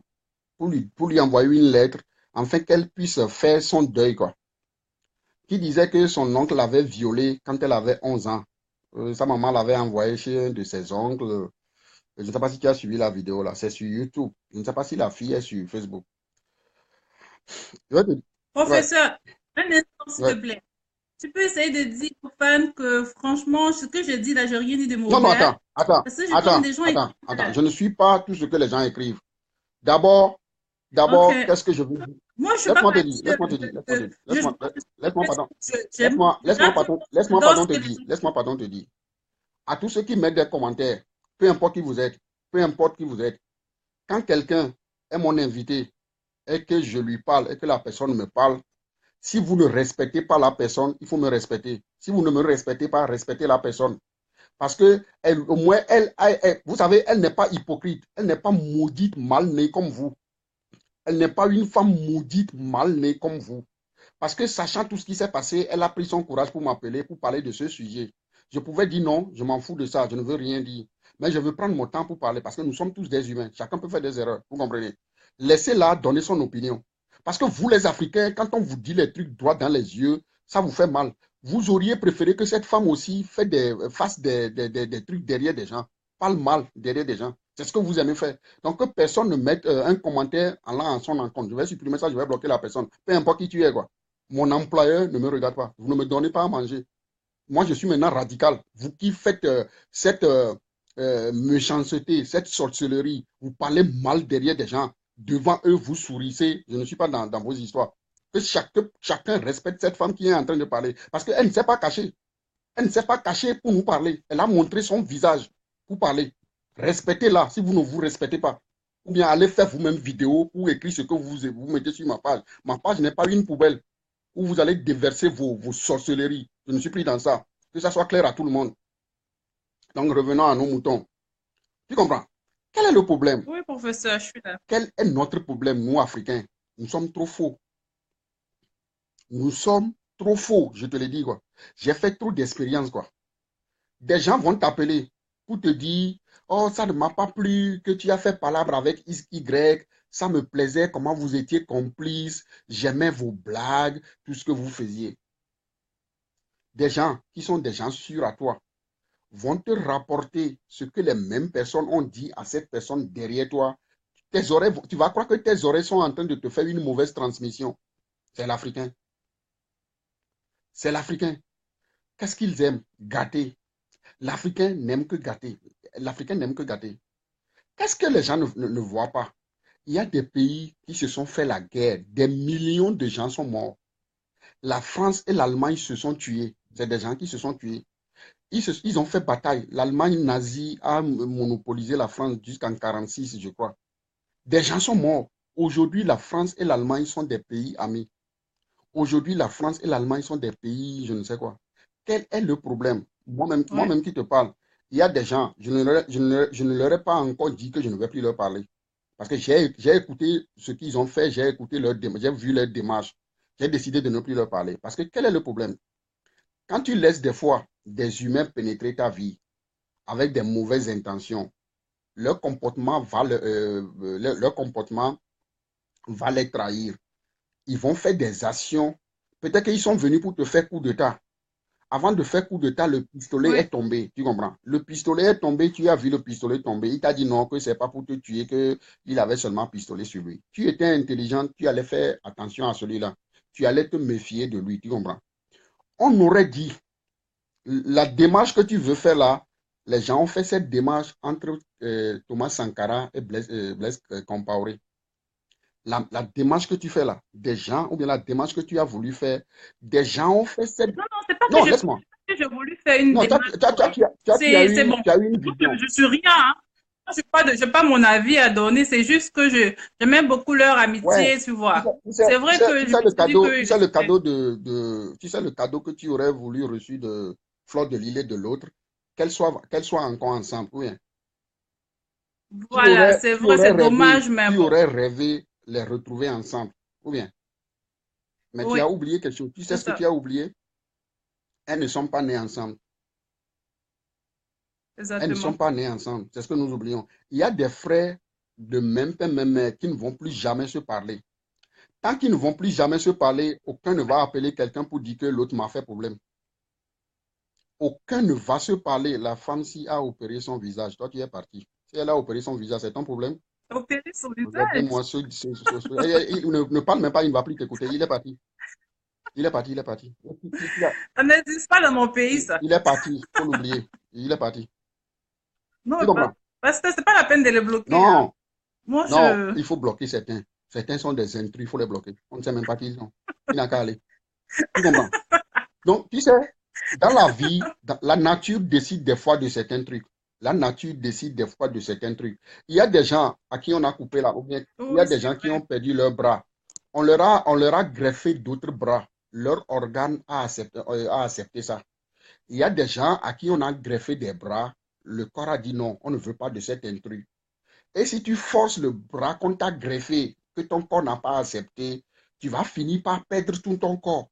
pour lui envoyer une lettre afin qu'elle puisse faire son deuil, quoi. Qui disait que son oncle l'avait violée quand elle avait 11 ans. Sa maman l'avait envoyé chez un de ses oncles. Je ne sais pas si tu as suivi la vidéo là. C'est sur YouTube. Je ne sais pas si la fille est sur Facebook. Je vais te- Ouais, Professeur, un instant, s'il te ouais. plaît. Tu peux essayer de dire aux fans que franchement, ce que je dis là, je n'ai rien dit de Non, mauvais. attends. Parce que je donne des gens écrivent. Je ne suis pas tout ce que les gens écrivent. D'abord, Ok. qu'est-ce que je veux dire? Moi, je ne suis pas Laisse-moi te dire. Laisse-moi pardon te dire. À tous ceux qui mettent des commentaires, peu importe qui vous êtes, quand quelqu'un est mon invité et que je lui parle et que la personne me parle, si vous ne respectez pas la personne, il faut me respecter. Si vous ne me respectez pas, respectez la personne. Parce que au moins, vous savez, elle n'est pas hypocrite. Elle n'est pas maudite, mal née comme vous. Elle n'est pas une femme maudite, mal née comme vous. Parce que sachant tout ce qui s'est passé, elle a pris son courage pour m'appeler, pour parler de ce sujet. Je pouvais dire non, je m'en fous de ça, je ne veux rien dire. Mais je veux prendre mon temps pour parler parce que nous sommes tous des humains. Chacun peut faire des erreurs, vous comprenez? Laissez-la donner son opinion. Parce que vous, les Africains, quand on vous dit les trucs droits dans les yeux, ça vous fait mal. Vous auriez préféré que cette femme aussi fasse des trucs derrière des gens, parle mal derrière des gens. C'est ce que vous aimez faire. Donc, que personne ne mette un commentaire allant en son encontre. Je vais supprimer ça, je vais bloquer la personne. Peu importe qui tu es, quoi. Mon employeur ne me regarde pas. Vous ne me donnez pas à manger. Moi, je suis maintenant radical. Vous qui faites cette méchanceté, cette sorcellerie, vous parlez mal derrière des gens. Devant eux, vous sourissez. Je ne suis pas dans vos histoires. Que chacun respecte cette femme qui est en train de parler. Parce qu'elle ne s'est pas cachée. Elle ne s'est pas cachée pour nous parler. Elle a montré son visage pour parler. Respectez-la si vous ne vous respectez pas. Ou bien allez faire vous-même vidéo pour écrire ce que vous mettez sur ma page. Ma page n'est pas une poubelle où vous allez déverser vos sorcelleries. Je ne suis plus dans ça. Que ça soit clair à tout le monde. Donc, revenons à nos moutons. Tu comprends? Quel est le problème? Oui, professeur, je suis là. Quel est notre problème, nous, Africains? Nous sommes trop faux. Nous sommes trop faux, je te le dis, quoi. J'ai fait trop d'expériences, quoi. Des gens vont t'appeler pour te dire, oh, ça ne m'a pas plu que tu as fait palabre avec Y, ça me plaisait, comment vous étiez complices, j'aimais vos blagues, tout ce que vous faisiez. Des gens qui sont des gens sûrs à toi vont te rapporter ce que les mêmes personnes ont dit à cette personne derrière toi. Tes oreilles, tu vas croire que tes oreilles sont en train de te faire une mauvaise transmission. C'est l'Africain. C'est l'Africain. Qu'est-ce qu'ils aiment? Gâter. L'Africain n'aime que gâter. L'Africain n'aime que gâter. Qu'est-ce que les gens ne voient pas? Il y a des pays qui se sont fait la guerre. Des millions de gens sont morts. La France et l'Allemagne se sont tués. C'est des gens qui se sont tués. Ils ont fait bataille. L'Allemagne nazie a monopolisé la France jusqu'en 1946, je crois. Des gens sont morts. Aujourd'hui, la France et l'Allemagne sont des pays amis. Aujourd'hui, la France et l'Allemagne sont des pays, je ne sais quoi. Quel est le problème? Moi-même qui te parle, il y a des gens, je ne leur ai pas encore dit que je ne vais plus leur parler. Parce que j'ai écouté ce qu'ils ont fait, j'ai vu leur démarche. J'ai décidé de ne plus leur parler. Parce que quel est le problème? Quand tu laisses des fois des humains pénétrer ta vie avec des mauvaises intentions, leur comportement leur comportement va les trahir. Ils vont faire des actions. Peut-être qu'ils sont venus pour te faire coup d'état. Avant de faire coup d'état, le pistolet est tombé. Tu comprends? Le pistolet est tombé, tu as vu le pistolet tomber. Il t'a dit non, que ce n'est pas pour te tuer, qu'il avait seulement un pistolet sur lui. Tu étais intelligent, tu allais faire attention à celui-là. Tu allais te méfier de lui, tu comprends? On aurait dit, la démarche que tu veux faire là, les gens ont fait cette démarche entre Thomas Sankara et Blaise Compaoré. La démarche que tu fais là, des gens, ou bien la démarche que tu as voulu faire, des gens ont fait cette... Non, c'est pas Non, que laisse-moi. j'ai voulu faire une démarche. C'est bon. Tu as eu une vision. Je suis rien, hein. Je n'ai pas mon avis à donner, c'est juste que j'aime beaucoup leur amitié, Ouais. Tu vois. C'est vrai que tu sais le cadeau que tu aurais voulu reçu de Fleur de Lille et de l'autre, qu'elle soit encore ensemble, oui. Voilà, c'est vrai, c'est dommage même. Tu aurais rêvé les retrouver ensemble. Ou bien, mais tu Oui, as oublié quelque chose. Tu sais c'est ce que ça. tu as oublié? Elles ne sont pas nées ensemble. Elles ne sont Exactement. pas nées ensemble. C'est ce que nous oublions. Il y a des frères de même père, même mère qui ne vont plus jamais se parler. Tant qu'ils ne vont plus jamais se parler, aucun ne va appeler quelqu'un pour dire que l'autre m'a fait problème. Aucun ne va se parler. La femme, si a opéré son visage, toi tu es parti. Si elle a opéré son visage, c'est ton problème. Opérer son visage. Regardez-moi, ne parle même pas, il ne va plus t'écouter. Il est parti. Il est parti, il est parti. Ça n'existe pas dans mon pays, ça. Il est parti, il faut l'oublier. Il est parti. Tu Non, comprends? parce que c'est pas la peine de le bloquer, hein. Non, Moi, non, je... il faut bloquer certains. Certains sont des intrus, il faut les bloquer. On ne sait même pas qui ils sont. Il n'a qu'à aller. Tu comprends? Donc, tu sais, dans la vie, la nature décide des fois de certains trucs. La nature décide des fois de certains trucs. Il y a des gens à qui on a coupé la, ou bien il y a Oui, des c'est gens qui vrai. ont perdu leurs bras. On leur a greffé d'autres bras. Leur organe a accepté ça. Il y a des gens à qui on a greffé des bras. Le corps a dit non, on ne veut pas de cet intrus. Et si tu forces le bras qu'on t'a greffé, que ton corps n'a pas accepté, tu vas finir par perdre tout ton corps.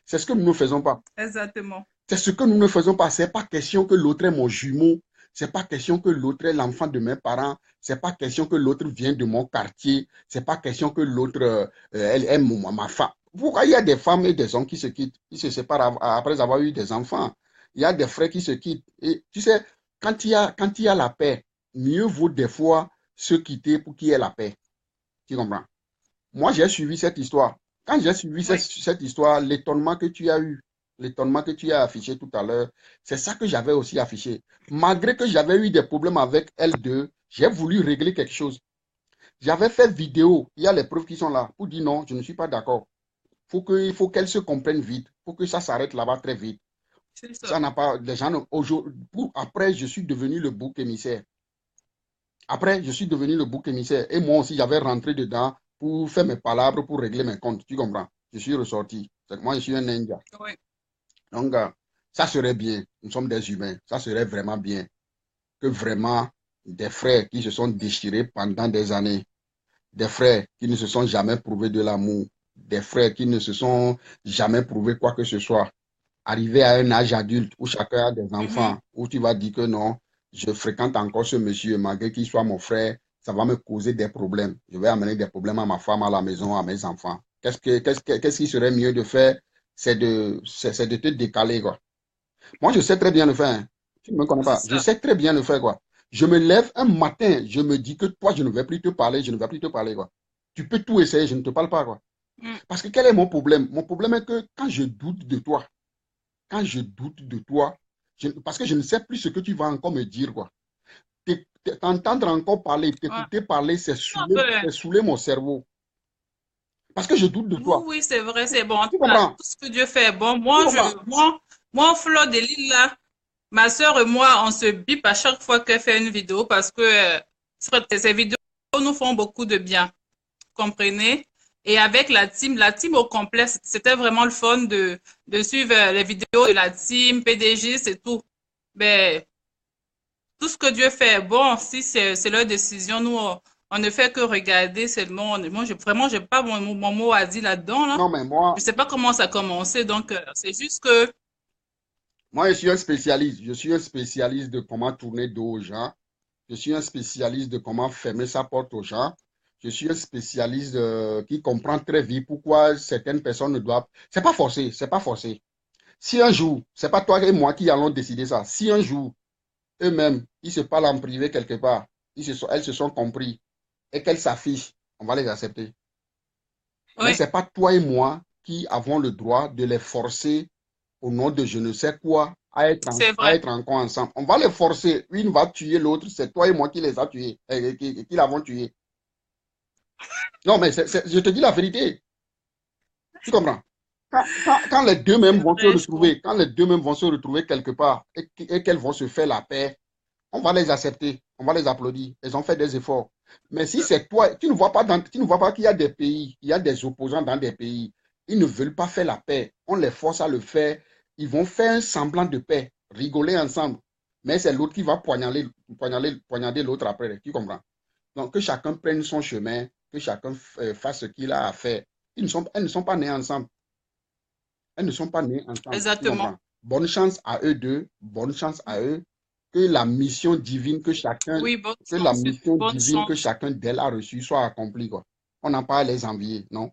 C'est ce que nous ne faisons pas. Exactement. C'est ce que nous ne faisons pas. Ce n'est pas question que l'autre est mon jumeau. Ce n'est pas question que l'autre est l'enfant de mes parents. Ce n'est pas question que l'autre vient de mon quartier. Ce n'est pas question que l'autre elle est ma femme. Pourquoi il y a des femmes et des hommes qui se quittent, qui se séparent après avoir eu des enfants? Il y a des frères qui se quittent. Et tu sais, quand il y a la paix, mieux vaut des fois se quitter pour qu'il y ait la paix. Tu comprends? Moi, j'ai suivi cette histoire. Quand j'ai suivi Oui. cette histoire, l'étonnement que tu as eu, l'étonnement que tu as affiché tout à l'heure, c'est ça que j'avais aussi affiché. Malgré que j'avais eu des problèmes avec elle deux, j'ai voulu régler quelque chose. J'avais fait vidéo, il y a les preuves qui sont là, pour dire non, je ne suis pas d'accord. Il faut qu'elle se comprenne vite. Il faut que ça s'arrête là-bas très vite. C'est ça. Ça n'a pas, les gens, après, je suis devenu le bouc émissaire. Après, je suis devenu le bouc émissaire. Et moi aussi, j'avais rentré dedans pour faire mes palabres, pour régler mes comptes. Tu comprends? Je suis ressorti. Moi, je suis un ninja. Oui. Donc, ça serait bien. Nous sommes des humains. Ça serait vraiment bien que vraiment des frères qui se sont déchirés pendant des années, des frères qui ne se sont jamais prouvés de l'amour, des frères qui ne se sont jamais prouvés quoi que ce soit, arriver à un âge adulte où chacun a des Mhm. enfants, où tu vas dire que non, je fréquente encore ce monsieur, malgré qu'il soit mon frère, ça va me causer des problèmes. Je vais amener des problèmes à ma femme, à la maison, à mes enfants. Qu'est-ce qui serait mieux de faire? C'est de te décaler, quoi. Moi, je sais très bien le faire, hein. Tu ne me connais C'est pas. Je ça. sais très bien le faire, quoi. Je me lève un matin, je me dis que toi, je ne vais plus te parler, je ne vais plus te parler, quoi. Tu peux tout essayer, je ne te parle pas, quoi. Mm. Parce que quel est mon problème? Mon problème est que quand je doute de toi, quand je doute de toi, parce que je ne sais plus ce que tu vas encore me dire, quoi. T'entendre encore parler, Ouais. t'écouter parler, Non, que- c'est saouler mon cerveau. Parce que je doute de Oui, toi. oui, c'est vrai, c'est bon. En tout Tu cas, comprends? tout ce que Dieu fait est bon. Tu comprends? Moi, Fleur de Lille, là, ma soeur et moi, on se bip à chaque fois qu'elle fait une vidéo parce que ces vidéos nous font beaucoup de bien. Comprenez? Et avec la team au complet, c'était vraiment le fun de suivre les vidéos de la team, PDG, c'est tout. Ben, tout ce que Dieu fait est bon. Si c'est leur décision, nous, on ne fait que regarder seulement. Moi, vraiment, j'ai pas mon mot à dire là-dedans, là. Non, mais Je sais pas comment ça a commencé, donc c'est juste que, moi, je suis un spécialiste. Je suis un spécialiste de comment tourner dos aux gens. Je suis un spécialiste de comment fermer sa porte aux gens. Je suis un spécialiste qui comprend très vite pourquoi certaines personnes ne doivent. C'est pas forcé, c'est pas forcé. Si un jour, c'est pas toi et moi qui allons décider ça. Si un jour, eux-mêmes, ils se parlent en privé quelque part, elles se sont compris et qu'elles s'affichent, on va les accepter. Mais oui, c'est pas toi et moi qui avons le droit de les forcer au nom de je ne sais quoi c'est à vrai. être encore ensemble. On va les forcer. Une va tuer l'autre. C'est toi et moi qui les a tués, qui l'avons tué. Non, mais je te dis la vérité. Tu comprends? Quand les deux mêmes C'est vont se vrai, je comprends. retrouver, quand les deux mêmes vont se retrouver quelque part et qu'elles vont se faire la paix, on va les accepter, on va les applaudir. Elles ont fait des efforts. Mais si c'est toi, tu ne vois pas qu'il y a des pays, il y a des opposants dans des pays, ils ne veulent pas faire la paix. On les force à le faire. Ils vont faire un semblant de paix, rigoler ensemble. Mais c'est l'autre qui va poignarder l'autre après. Tu comprends? Donc que chacun prenne son chemin que chacun fasse ce qu'il a à faire. Elles ne sont pas nées ensemble. Elles ne sont pas nées ensemble. Tu Exactement. comprends? Bonne chance à eux deux, bonne chance à eux. Que la mission divine Oui, bonne que la chance. mission Bonne divine que chance. chacun d'elles a reçue soit accomplie, quoi. On n'a pas à les envier, non?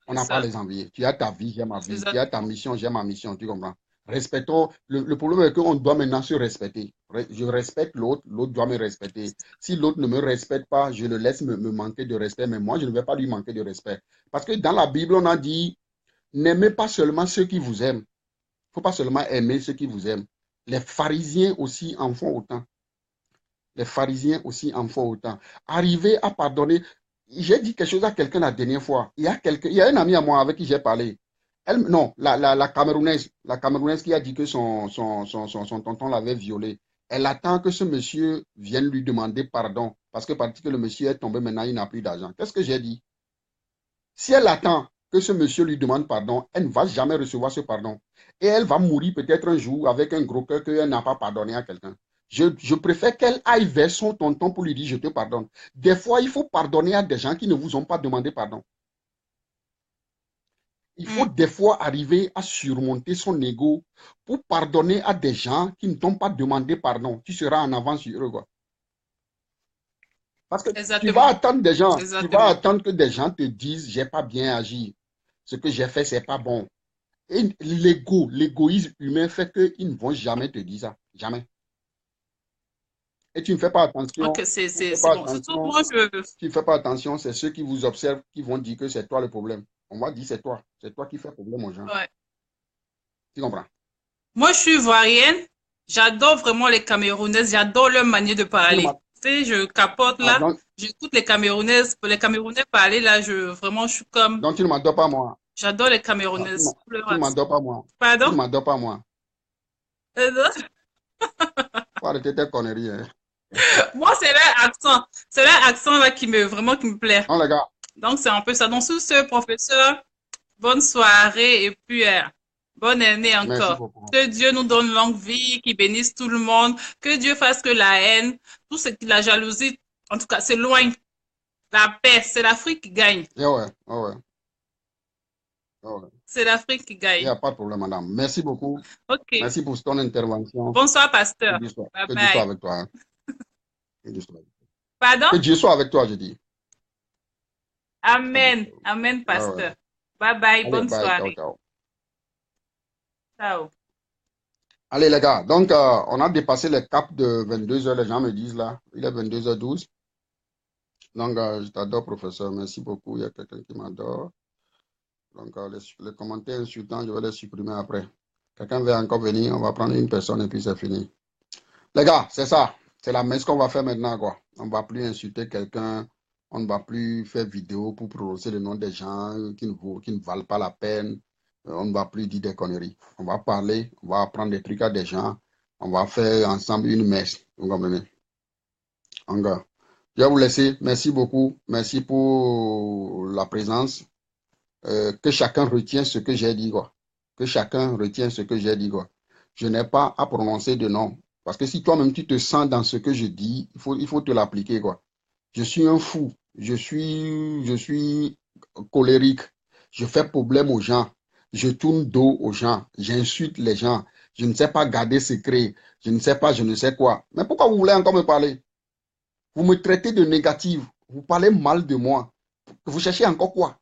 On C'est n'a pas à ça. les envier. Tu as ta vie, j'ai ma vie. Tu as ta Exactement. mission, j'ai ma mission, tu comprends? Respectons. Le problème est qu'on doit maintenant se respecter. Je respecte l'autre, l'autre doit me respecter. Si l'autre ne me respecte pas, je le laisse me manquer de respect, mais moi, je ne vais pas lui manquer de respect. Parce que dans la Bible, on a dit, n'aimez pas seulement ceux qui vous aiment. Il ne faut pas seulement aimer ceux qui vous aiment. Les pharisiens aussi en font autant. Les pharisiens aussi en font autant. Arriver à pardonner. J'ai dit quelque chose à quelqu'un la dernière fois. Il y a un ami à moi avec qui j'ai parlé. Non, la Camerounaise qui a dit que son tonton l'avait violée. Elle attend que ce monsieur vienne lui demander pardon. Parce que le monsieur est tombé maintenant, il n'a plus d'argent. Qu'est-ce que j'ai dit? Si elle attend que ce monsieur lui demande pardon, elle ne va jamais recevoir ce pardon. Et elle va mourir peut-être un jour avec un gros cœur qu'elle n'a pas pardonné à quelqu'un. Je préfère qu'elle aille vers son tonton pour lui dire je te pardonne. Des fois, il faut pardonner à des gens qui ne vous ont pas demandé pardon. Il faut des fois arriver à surmonter son ego pour pardonner à des gens qui ne t'ont pas demandé pardon. Tu seras en avance sur eux, quoi. Parce que tu vas Exactement. attendre des gens, tu vas Exactement. attendre que des gens te disent j'ai pas bien agi. Ce que j'ai fait, c'est pas bon. Et l'égoïsme humain fait qu'ils ne vont jamais te dire ça. Jamais. Et tu ne fais pas attention. Ok, Tu ne fais c'est pas bon. Surtout attention. moi, Tu ne fais pas attention, c'est ceux qui vous observent qui vont dire que c'est toi le problème. On va dire c'est toi. C'est toi qui fais problème aux gens. ouais. Tu comprends? Moi, je suis ivoirienne. J'adore vraiment les Camerounaises. J'adore leur manière de Tu ne parler. m'as- Tu sais, je capote ah, là. J'écoute les Camerounaises. Les Camerounais parler là, vraiment, je suis comme. donc tu ne m'adores pas moi. J'adore les Ah, Camerounaises. Leur tu ne accent. m'adores pas moi. Tu Pardon? ne m'adores pas moi. Non. Faut arrêter tes conneries. Hein. Moi, c'est leur accent. C'est leur accent là vraiment qui me plaît. Non, les gars. Donc, c'est un peu ça. Donc, sous ce professeur, bonne soirée et puis bonne année Merci encore. beaucoup. Que Dieu nous donne longue vie, qu'il bénisse tout le monde, que Dieu fasse que la haine, tout ce qui la jalousie, en tout cas, s'éloigne. La paix, c'est l'Afrique qui gagne. Eh ouais, eh ouais, eh ouais. C'est l'Afrique qui Il n'y gagne. a pas de problème, madame. Merci beaucoup. Ok. Merci pour ton intervention. Bonsoir, pasteur. Que Dieu soit, Bye que Dieu soit bye. avec toi. Hein. Que Dieu soit avec toi. Pardon? Que Dieu soit avec toi, je dis. Amen. Amen, Ah ouais. pasteur. Bye bye. Allez, Bonne bye, ciao, soirée. ciao. Ciao. Allez, les gars. Donc, on a dépassé le cap de 22h, les gens me disent là. Il est 22h12. Donc, je t'adore, professeur. Merci beaucoup. Il y a quelqu'un qui m'adore. Donc, les commentaires insultants, je vais les supprimer après. Quelqu'un veut encore venir, on va prendre une personne et puis c'est fini. Les gars, c'est ça. C'est la messe qu'on va faire maintenant, quoi. On ne va plus insulter quelqu'un. On ne va plus faire vidéo pour prononcer le nom des gens qui ne valent pas la peine. On ne va plus dire des conneries. On va parler, on va apprendre des trucs à des gens. On va faire ensemble une messe. Vous comprenez? Encore. Je vais vous laisser. Merci beaucoup. Merci pour la présence. Que chacun retienne ce que j'ai dit, quoi. Que chacun retienne ce que j'ai dit, quoi. Je n'ai pas à prononcer de nom. Parce que si toi-même tu te sens dans ce que je dis, il faut te l'appliquer, quoi. Je suis un fou. Je suis colérique. Je fais problème aux gens. Je tourne dos aux gens. J'insulte les gens. Je ne sais pas garder secret. Je ne sais pas, je ne sais quoi. Mais pourquoi vous voulez encore me parler? Vous me traitez de négative. Vous parlez mal de moi. Vous cherchez encore quoi?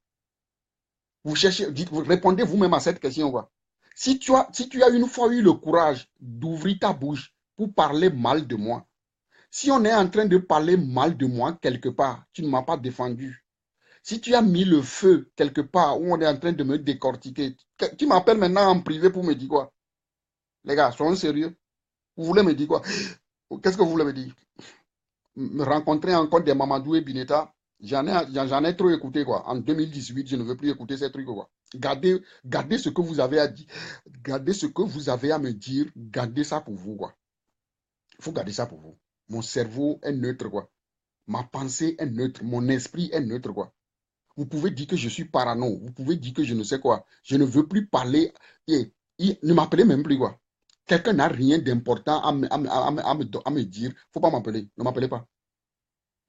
Vous cherchez, vous répondez vous-même à cette question, quoi. Si tu as une fois eu le courage d'ouvrir ta bouche pour parler mal de moi, si on est en train de parler mal de moi quelque part, tu ne m'as pas défendu. Si tu as mis le feu quelque part où on est en train de me décortiquer, tu m'appelles maintenant en privé pour me dire quoi? Les gars, soyons sérieux. Vous voulez me dire quoi? Qu'est-ce que vous voulez me dire? Me rencontrer encore des Mamadou et Bineta? J'en ai trop écouté, quoi. En 2018, je ne veux plus écouter ces trucs, quoi. Gardez ce que vous avez à dire. Gardez ce que vous avez à me dire. Gardez ça pour vous, quoi. Il faut garder ça pour vous. Mon cerveau est neutre, quoi. Ma pensée est neutre. Mon esprit est neutre, quoi. Vous pouvez dire que je suis parano. Vous pouvez dire que je ne sais quoi. Je ne veux plus parler. Et ne m'appelez même plus, quoi. Quelqu'un n'a rien d'important à me dire. Il ne faut pas m'appeler. Ne m'appelez pas.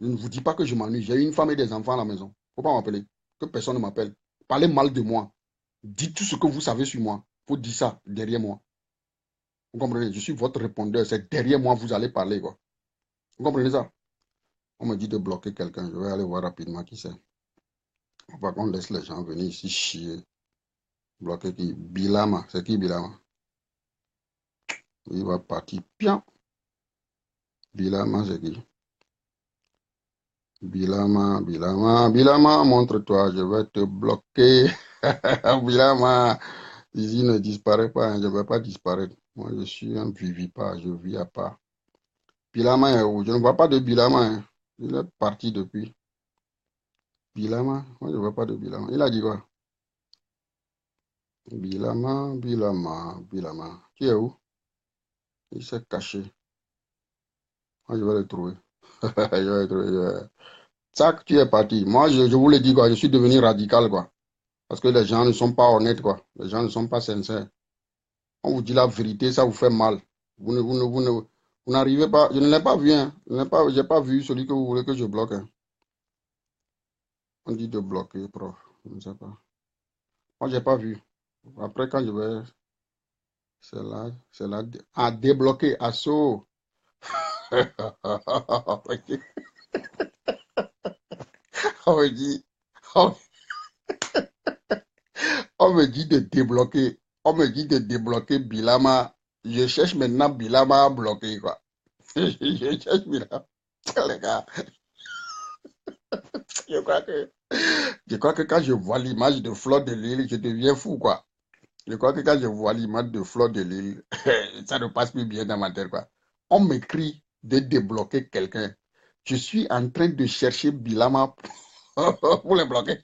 Je ne vous dis pas que je m'ennuie. J'ai une femme et des enfants à la maison. Il ne faut pas m'appeler. Que personne ne m'appelle. Parlez mal de moi. Dites tout ce que vous savez sur moi. Il faut dire ça derrière moi. Vous comprenez? Je suis votre répondeur. C'est derrière moi vous allez parler, quoi. Vous comprenez ça? On me dit de bloquer quelqu'un. Je vais aller voir rapidement qui c'est. On va qu'on laisse les gens venir ici chier. Bloquer qui? Bilama. C'est qui Bilama? Il va partir. Bien. Bilama, c'est qui? Bilama, montre-toi. Je vais te bloquer. Bilama. Ici ne disparaît pas. Je ne vais pas disparaître. Moi, je suis un vivipare. Je vis à part. Bilama est où? Je ne vois pas de Bilama. Hein. Il est parti depuis. Bilama? Moi, je ne vois pas de Bilama. Il a dit quoi? Bilama. Qui est où? Il s'est caché. Moi, je vais le trouver. Je vais le trouver. Tac, tu es parti. Moi, je vous le dis, quoi. Je suis devenu radical, quoi. Parce que les gens ne sont pas honnêtes, quoi. Les gens ne sont pas sincères. On vous dit la vérité, ça vous fait mal. Vous n'arrivez pas. Je ne l'ai pas vu, hein. Je n'ai pas vu celui que vous voulez que je bloque. Hein. On dit de bloquer, prof. Je ne sais pas. Moi, je n'ai pas vu. Après, quand je vais. C'est là. Ah, débloquer, assaut. On me dit, on, on me dit de débloquer. On me dit de débloquer Bilama. Je cherche maintenant Bilama à bloquer, quoi. Je cherche Bilama. Les gars, je crois que quand je vois l'image de Fleur de Lille, je deviens fou, quoi. Je crois que quand je vois l'image de Fleur de Lille, ça ne passe plus bien dans ma tête, quoi. On m'écrit de débloquer quelqu'un. Je suis en train de chercher Bilama pour le bloquer.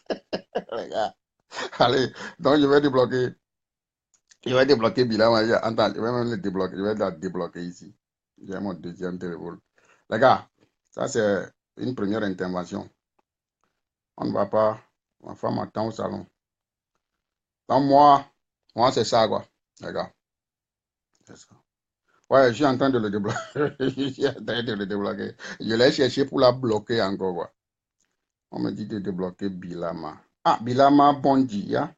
Les gars. Allez, donc je vais débloquer. Je vais débloquer Bilama. Attends, je vais même le débloquer. Je vais la débloquer ici. J'ai mon deuxième téléphone. Les gars, ça c'est une première intervention. On ne va pas. Ma femme attend au salon. Donc moi c'est ça, quoi. Les gars, c'est ça. Ouais, je suis en train de le débloquer. Je suis en train de le débloquer. Je l'ai cherché pour la bloquer encore, quoi. On me dit de débloquer Bilama. Ah, Bilama Bondi, hein?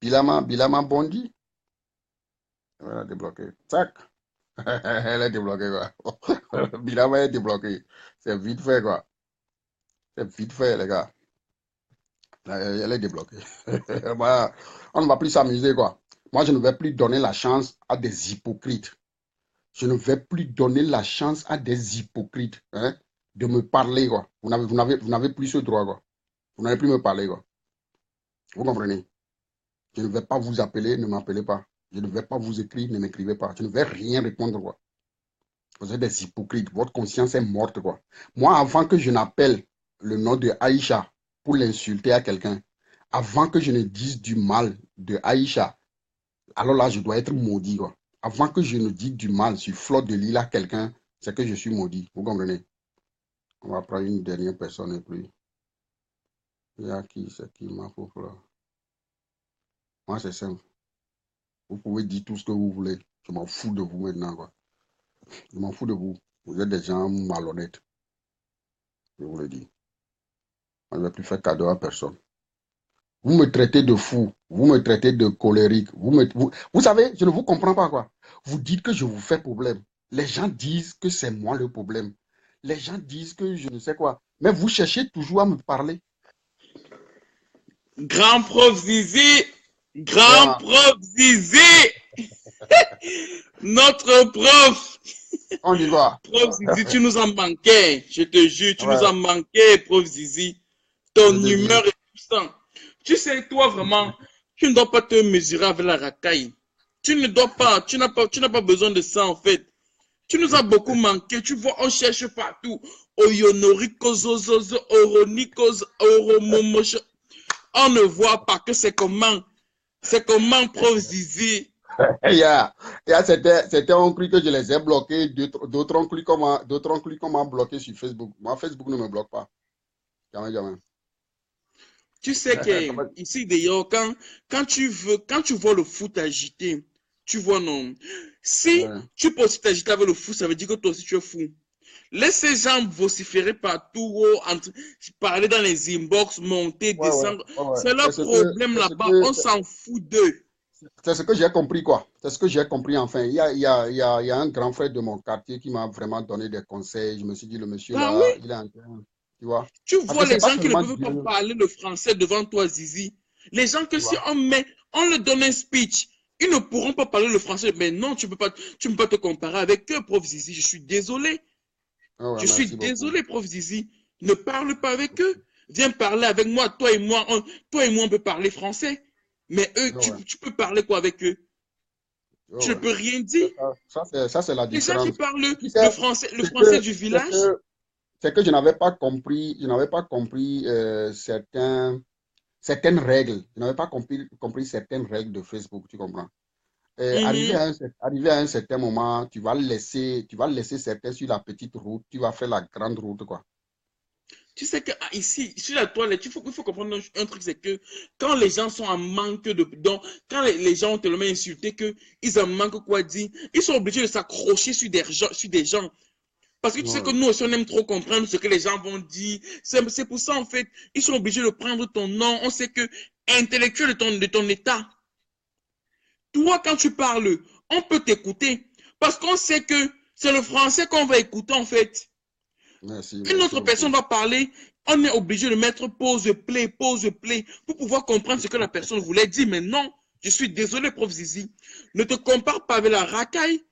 Bilama Bondi. Je vais la débloquer. Tac. Elle est débloquée, quoi. Bilama est débloqué. C'est vite fait, quoi. C'est vite fait, les gars. Elle est débloquée. Voilà. On ne va plus s'amuser, quoi. Moi, je ne vais plus donner la chance à des hypocrites. Je ne vais plus donner la chance à des hypocrites, hein, de me parler, quoi. Vous n'avez plus ce droit, quoi. Vous n'allez plus me parler, quoi. Vous comprenez? Je ne vais pas vous appeler, ne m'appelez pas. Je ne vais pas vous écrire, ne m'écrivez pas. Je ne vais rien répondre, quoi. Vous êtes des hypocrites. Votre conscience est morte, quoi. Moi, avant que je n'appelle le nom de Aïcha pour l'insulter à quelqu'un, avant que je ne dise du mal de Aïcha, alors là, je dois être maudit, quoi. Avant que je ne dise du mal sur Fleur de Lille à quelqu'un, c'est que je suis maudit. Vous comprenez? On va prendre une dernière personne et puis. Il y a qui? C'est qui ma pauvre là? Moi, c'est simple. Vous pouvez dire tout ce que vous voulez. Je m'en fous de vous maintenant, quoi. Je m'en fous de vous. Vous êtes des gens malhonnêtes. Je vous le dis. Moi, je ne vais plus faire cadeau à personne. Vous me traitez de fou. Vous me traitez de colérique. Vous savez, je ne vous comprends pas, quoi. Vous dites que je vous fais problème. Les gens disent que c'est moi le problème. Les gens disent que je ne sais quoi. Mais vous cherchez toujours à me parler. Grand prof Zizi, Voilà. notre prof. On y va. Prof Zizi, tu nous en manquais, je te jure, tu nous Ouais. en manquais, prof Zizi. Ton Je te dis. humeur est puissante. Tu sais, toi vraiment, tu ne dois pas te mesurer avec la racaille. Tu n'as pas besoin de ça en fait. Tu nous as beaucoup manqué, tu vois, on cherche partout. Oyonorikos, Oronikos, Oromomosh. On ne voit pas que c'est comment, prof Zizi. C'était un cru que je les ai bloqués. D'autres ont cru comment bloquer sur Facebook. Moi, Facebook ne me bloque pas. Jamais, jamais. Tu sais que ici d'ailleurs, quand tu vois le foot agité, tu vois non. Si Ouais. tu peux aussi t'agiter avec le foot, ça veut dire que toi aussi tu es fou. Laisse ces gens vociférer partout, parler dans les inbox, monter, descendre. C'est leur problème là-bas. On s'en fout d'eux. C'est ce que j'ai compris, quoi. C'est ce que j'ai compris, enfin. Il y a un grand frère de mon quartier qui m'a vraiment donné des conseils. Je me suis dit, le monsieur Ah là, oui. il est en train, tu vois. Tu Parce vois que c'est les pas gens qui ne seulement peuvent pas Dieu, parler le français devant toi, Zizi. Les gens que tu si vois. on leur donne un speech, ils ne pourront pas parler le français. Mais non, tu ne peux pas te comparer avec eux, prof Zizi. Je suis désolé. Ah ouais, Je suis merci beaucoup. désolé, prof Zizi. Ne parle pas avec eux. Viens parler avec moi. Toi et moi, on peut parler français. Mais eux, Ah ouais, tu peux parler quoi avec eux? ah Tu ne ouais. peux rien dire. Ça, c'est la Les gens qui différence. parlent Tu sais, le c'est français que, du c'est village, que, c'est que je n'avais pas compris certaines règles. Je n'avais pas compris certaines règles de Facebook, tu comprends? mhm. Arrivé à un certain moment, tu vas laisser certains sur la petite route, tu vas faire la grande route, quoi. Tu sais que ici, sur la toilette, il faut comprendre un truc, c'est que quand les gens sont en manque de dons, quand les gens ont tellement insulté qu'ils en manquent quoi dire, ils sont obligés de s'accrocher sur des gens. Parce que tu sais que Ouais, nous aussi, on aime trop comprendre ce que les gens vont dire. C'est pour ça, en fait, ils sont obligés de prendre ton nom. On sait que intellectuel de ton état, toi, quand tu parles, on peut t'écouter. Parce qu'on sait que c'est le français qu'on va écouter, en fait. Une merci autre personne beaucoup. va parler, on est obligé de mettre pause, play, pour pouvoir comprendre ce que la personne voulait dire. Mais non, je suis désolé, prof Zizi. Ne te compare pas avec la racaille.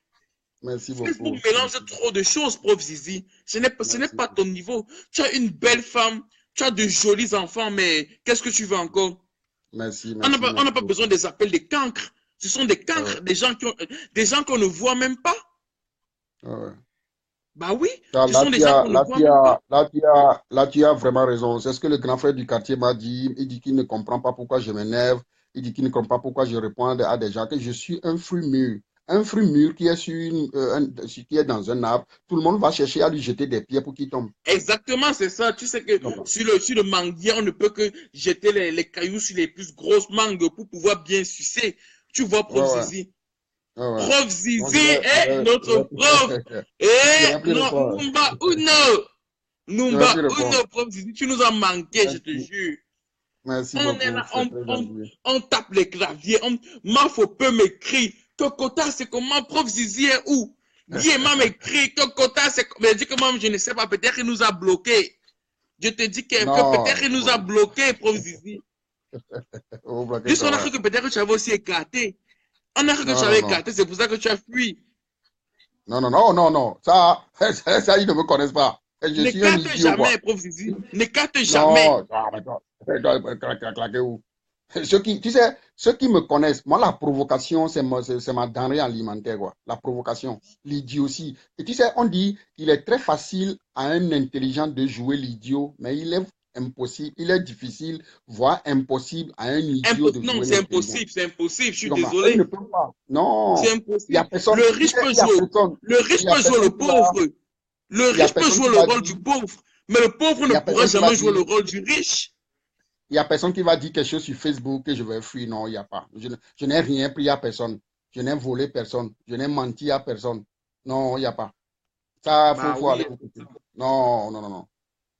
Merci Facebook beaucoup. mélange Merci, trop de choses, prof Zizi. Ce n'est merci, pas ton niveau. Tu as une belle femme, tu as de jolis enfants, mais qu'est-ce que tu veux encore? On n'a merci pas besoin beaucoup. des appels des cancres. Ce sont des Ah ouais, cancres, des gens qu'on ne voit même pas. ah ouais. Bah oui, ce Là, sont des gens qu'on ne voit même pas. là, tu as vraiment raison. C'est ce que le grand frère du quartier m'a dit. Il dit qu'il ne comprend pas pourquoi je m'énerve. Il dit qu'il ne comprend pas pourquoi je réponds à des gens que je suis un fruit mûr. Un fruit mûr qui est, qui est dans un arbre. Tout le monde va chercher à lui jeter des pierres pour qu'il tombe. Exactement, c'est ça. Tu sais que Tu comprends? sur le manguier, on ne peut que jeter les cailloux sur les plus grosses mangues pour pouvoir bien sucer. Tu vois, Ouais, prof ouais, Zizi. ouais, ouais. Prof Donc, Zizi est notre prof. je Et vais plus non, répondre. Je vais plus Numba répondre. Uno, prof Zizi. Tu nous as manqué, je te Merci, jure. merci On est beaucoup. là, C'est très gentil. on tape les claviers. Mafo peut m'écrire. Kokota, c'est comment? Prof Zizi est où? Guillaume m'écrit. Kokota, c'est comment? Mais dis que moi, je ne sais pas. Peut-être qu'il nous a bloqués. Je te dis que peut-être Non, qu'il nous a bloqués, prof Zizi. vous bloquez Juste, on a comment? cru que peut-être que tu avais aussi éclaté. On a cru que tu Non, avais non, non. éclaté. C'est pour ça que tu as fui. Non, non, non, non, non. Ça, ils ne me connaissent pas. Je suis un N'écarte idiot, quoi. jamais, prof Zizi. N'écarte jamais. Non, mais toi, claquer où? Tu sais, ceux qui me connaissent, moi, la provocation, c'est ma denrée alimentaire, quoi. La provocation, l'idiotie. Et tu sais, on dit, il est très facile à un intelligent de jouer l'idiot, mais il est impossible, il est difficile, voire impossible à un idiot de Non, jouer l'intelligent. c'est impossible. Je Tu suis comprends? Et il ne désolé. peut pas. C'est Non. Il y a impossible. personne, tu sais, Le riche il y a peut jouer le personne qui va, pauvre. Le il y a riche peut personne jouer qui le va rôle du dire, pauvre. Mais le pauvre il ne y a pourra personne qui va jamais jouer le dire, rôle du riche. il y a personne qui va dire quelque chose sur Facebook que je vais fuir. Non, il n'y a pas. Je n'ai rien pris à personne. Je n'ai volé personne. Je n'ai menti à personne. Non, il n'y a pas. Ça, Bah faut aller oui. beaucoup plus loin. Non, non, non, non.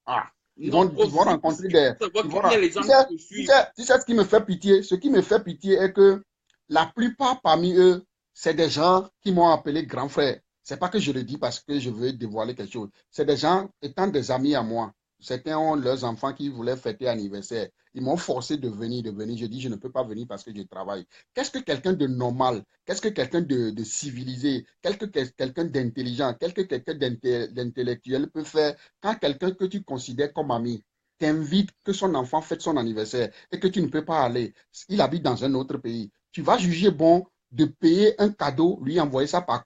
Ah, Non, ils prof vont Zizi, parce rencontrer qu'il faut des. savoir qu'il y a les Tu gens sais, qui te suivent. tu sais ce qui me fait pitié? Ce qui me fait pitié est que la plupart parmi eux, c'est des gens qui m'ont appelé grand frère. C'est pas que je le dis parce que je veux dévoiler quelque chose. C'est des gens étant des amis à moi. Certains ont leurs enfants qui voulaient fêter anniversaire. Ils m'ont forcé de venir, de venir. Je dis, je ne peux pas venir parce que je travaille. Qu'est-ce que quelqu'un de normal, qu'est-ce que quelqu'un de civilisé, quelqu'un d'intelligent, quelqu'un d'intellectuel peut faire quand quelqu'un que tu considères comme ami t'invite que son enfant fête son anniversaire et que tu ne peux pas aller, il habite dans un autre pays, tu vas juger bon de payer un cadeau, lui envoyer ça par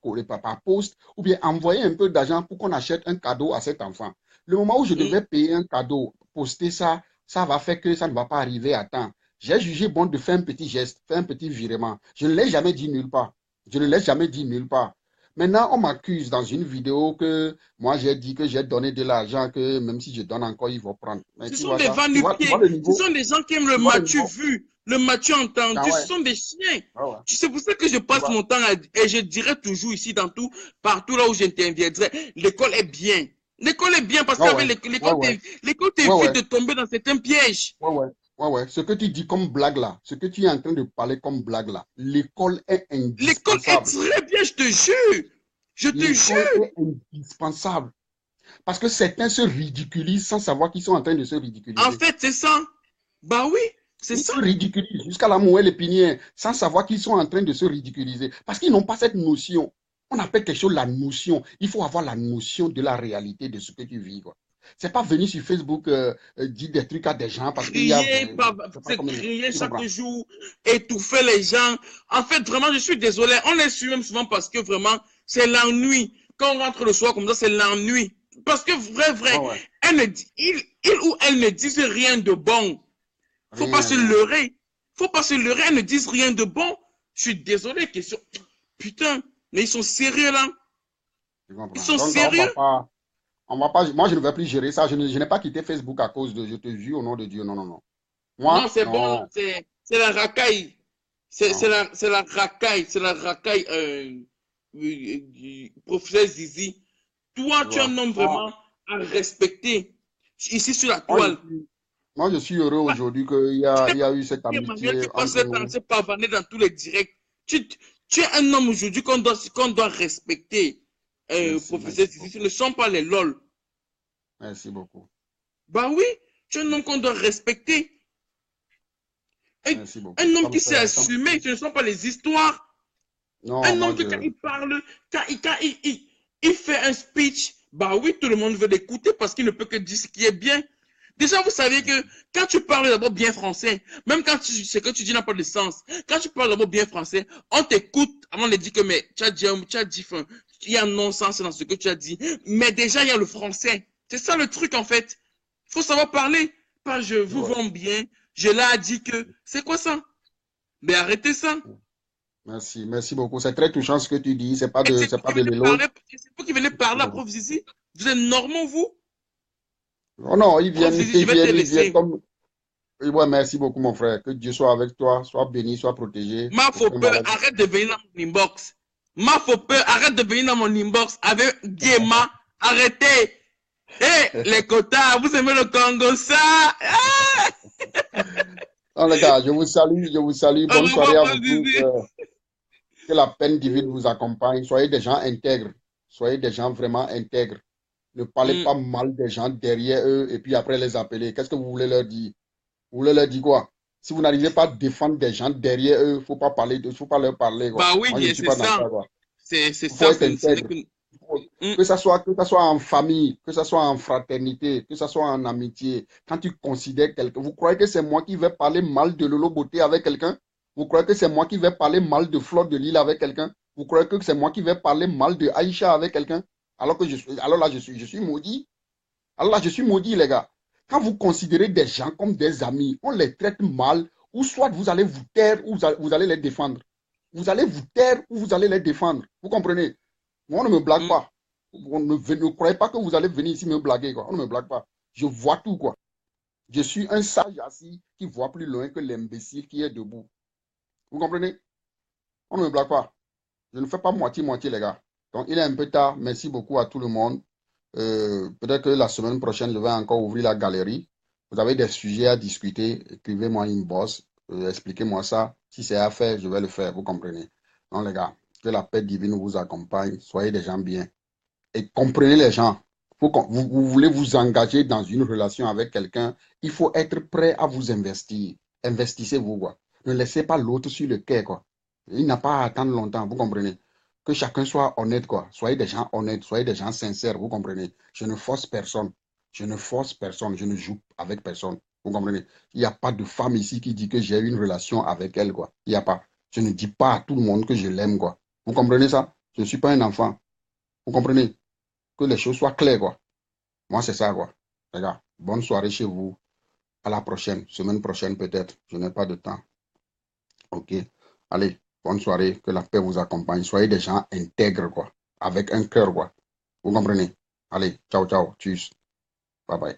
poste, ou bien envoyer un peu d'argent pour qu'on achète un cadeau à cet enfant. Le moment où je Mm. devais payer un cadeau, poster ça, ça va faire que ça ne va pas arriver à temps. J'ai jugé bon de faire un petit geste, faire un petit virement. Je ne l'ai jamais dit nulle part. Je ne l'ai jamais dit nulle part. Maintenant, on m'accuse dans une vidéo que moi j'ai dit que j'ai donné de l'argent, que même si je donne encore, ils vont prendre. Mais Ce tu sont vois des ça? Tu vois va-nu-pieds. le Ce niveau? sont des gens qui aiment le Tu vois le matu niveau? vu, le matu Ah entendu. ouais, Ce sont des chiens. ah ouais. C'est pour ça que je Tu passe vois? mon temps et je dirais toujours ici dans tout, partout là où j'interviendrai, l'école est bien. L'école est bien parce Ouais, qu'avec ouais. l'école, Ouais, ouais. l'école Ouais, t'évite ouais. de tomber dans certains pièges. Ouais, ouais. Ouais, ouais. Ce que tu dis comme blague là, ce que tu es en train de parler comme blague là, l'école est L'école est indispensable. très bien, je te jure. Je te L'école jure. est indispensable. Parce que certains se ridiculisent sans savoir qu'ils sont en train de se En ridiculiser. fait, c'est ça. Bah oui, c'est Ils ça. se ridiculisent jusqu'à la moelle épinière sans savoir qu'ils sont en train de se ridiculiser. Parce qu'ils n'ont pas cette notion. On appelle quelque chose la notion. Il faut avoir la notion de la réalité de ce que tu vis, quoi. C'est pas venir sur Facebook dire des trucs à des gens parce qu'il y a Crier, je sais pas c'est combien. crier Tu chaque comprends? jour, étouffer les gens. En fait, vraiment, je suis désolé. On les suit même souvent parce que vraiment, c'est l'ennui. Quand on rentre le soir comme ça, c'est l'ennui. Parce que Ouais, vrai, ouais. il ou elle ne disent rien de bon. Faut pas Rien, se rien. leurrer. Faut pas se leurrer, elles ne disent rien de bon. Je suis désolé, question. Putain, mais ils sont sérieux là. Tu Ils comprends? sont Donc, sérieux. on va pas, moi, je ne vais plus gérer ça. Je n'ai pas quitté Facebook à cause de, je te jure, au nom de Dieu. Non, non, non. Non, Moi, c'est bon, non, c'est la racaille. non. C'est la racaille, professeur Zizi. Toi, Tu tu es vois? un homme Moi, vraiment à respecter. Ici sur la moi, je toile. suis, moi, je suis heureux Pas- aujourd'hui il y a eu cette Emmanuel amitié qui passe entre le temps à nous. se pavaner dans tous les directs. Tu es un homme aujourd'hui qu'on doit respecter. Merci, Professeur merci Zizi, ce beaucoup. ne sont pas les lol. Merci beaucoup. Bah oui, tu es un homme qu'on doit respecter. Merci beaucoup. Un homme qui s'est assumé, ce ne sont pas les histoires. Non, Un moi, homme que quand il parle, il fait un speech, bah oui, tout le monde veut l'écouter parce qu'il ne peut que dire ce qui est bien. Déjà, vous savez que quand tu parles d'abord bien français, même quand ce que tu dis n'a pas de sens, quand tu parles d'abord bien français, on t'écoute avant de dire que mais tu as dit, il y a un non-sens dans ce que tu as dit. Mais déjà, il y a le français. C'est ça le truc en fait. Il faut savoir parler. Pas je vous ouais. vends bien, je l'ai dit que. C'est quoi ça? Mais arrêtez ça. Merci, merci beaucoup. C'est très touchant ce que tu dis. Et C'est pas de l'éloge. c'est vous qui venez parler à Prof Zizi. Vous êtes normaux, vous? Oh non, Prof Zizi, je vais te ils viennent laisser. comme. Oui, ouais, merci beaucoup, mon frère. Que Dieu soit avec toi, soit béni, soit protégé. Ma faux Aucun peur, malade. arrête de venir dans mon inbox. Ma faux peur, arrête de venir dans mon inbox avec Guéma. Arrêtez. Hé, les quotas, vous aimez le Congo, ça? Non, les gars, je vous salue, je vous salue. Au Bonne soirée revoir, à Prof vous tous. Zizi. Que la peine divine vous accompagne. Soyez des gens intègres. Soyez des gens vraiment intègres. Ne parlez pas mal des gens derrière eux et puis après les appeler. Qu'est-ce que vous voulez leur dire? Vous voulez leur dire quoi? Si vous n'arrivez pas à défendre des gens derrière eux, faut pas leur parler, quoi. Bah oui, Moi, je ne suis c'est pas dans ça. ça, quoi. C'est Il faut ça, être ce n'est intègre. que. Mm. Que ça soit en famille, que ça soit en fraternité, que ça soit en amitié. Quand tu considères quelqu'un, vous croyez que c'est moi qui vais parler mal de Lolo Beauté avec quelqu'un? Vous croyez que c'est moi qui vais parler mal de Flore de Lille avec quelqu'un? Vous croyez que c'est moi qui vais parler mal de Aïcha avec quelqu'un? Alors là, je suis maudit. Alors là, je suis maudit, les gars. Quand vous considérez des gens comme des amis, on les traite mal, ou soit vous allez vous taire, ou vous allez les défendre. Vous allez vous taire, ou vous allez les défendre. Vous comprenez? Moi, on ne me blague pas. Ne croyez pas que vous allez venir ici me blaguer, quoi. On ne me blague pas. Je vois tout, quoi. Je suis un sage assis qui voit plus loin que l'imbécile qui est debout. Vous comprenez? On ne me blague pas. Je ne fais pas moitié-moitié, les gars. Donc, il est un peu tard. Merci beaucoup à tout le monde. Peut-être que la semaine prochaine, je vais encore ouvrir la galerie. Vous avez des sujets à discuter, écrivez-moi une boss, expliquez-moi ça. Si c'est à faire, je vais le faire, vous comprenez. Non, les gars, que la paix divine vous accompagne. Soyez des gens bien. Et comprenez les gens. Vous voulez vous engager dans une relation avec quelqu'un, il faut être prêt à vous investir. Investissez-vous, quoi. Ne laissez pas l'autre sur le quai, quoi. Il n'a pas à attendre longtemps, vous comprenez. Que chacun soit honnête, quoi. Soyez des gens honnêtes, soyez des gens sincères, vous comprenez. Je ne force personne. Je ne force personne, je ne joue avec personne. Vous comprenez. Il n'y a pas de femme ici qui dit que j'ai une relation avec elle, quoi. Il n'y a pas. Je ne dis pas à tout le monde que je l'aime, quoi. Vous comprenez ça? Je ne suis pas un enfant. Vous comprenez? Que les choses soient claires, quoi. Moi, c'est ça, quoi. Les gars, bonne soirée chez vous. À la prochaine, semaine prochaine peut-être. Je n'ai pas de temps. OK. Allez, bonne soirée. Que la paix vous accompagne. Soyez des gens intègres, quoi. Avec un cœur, quoi. Vous comprenez? Allez, ciao, ciao. Tchuss. Bye bye.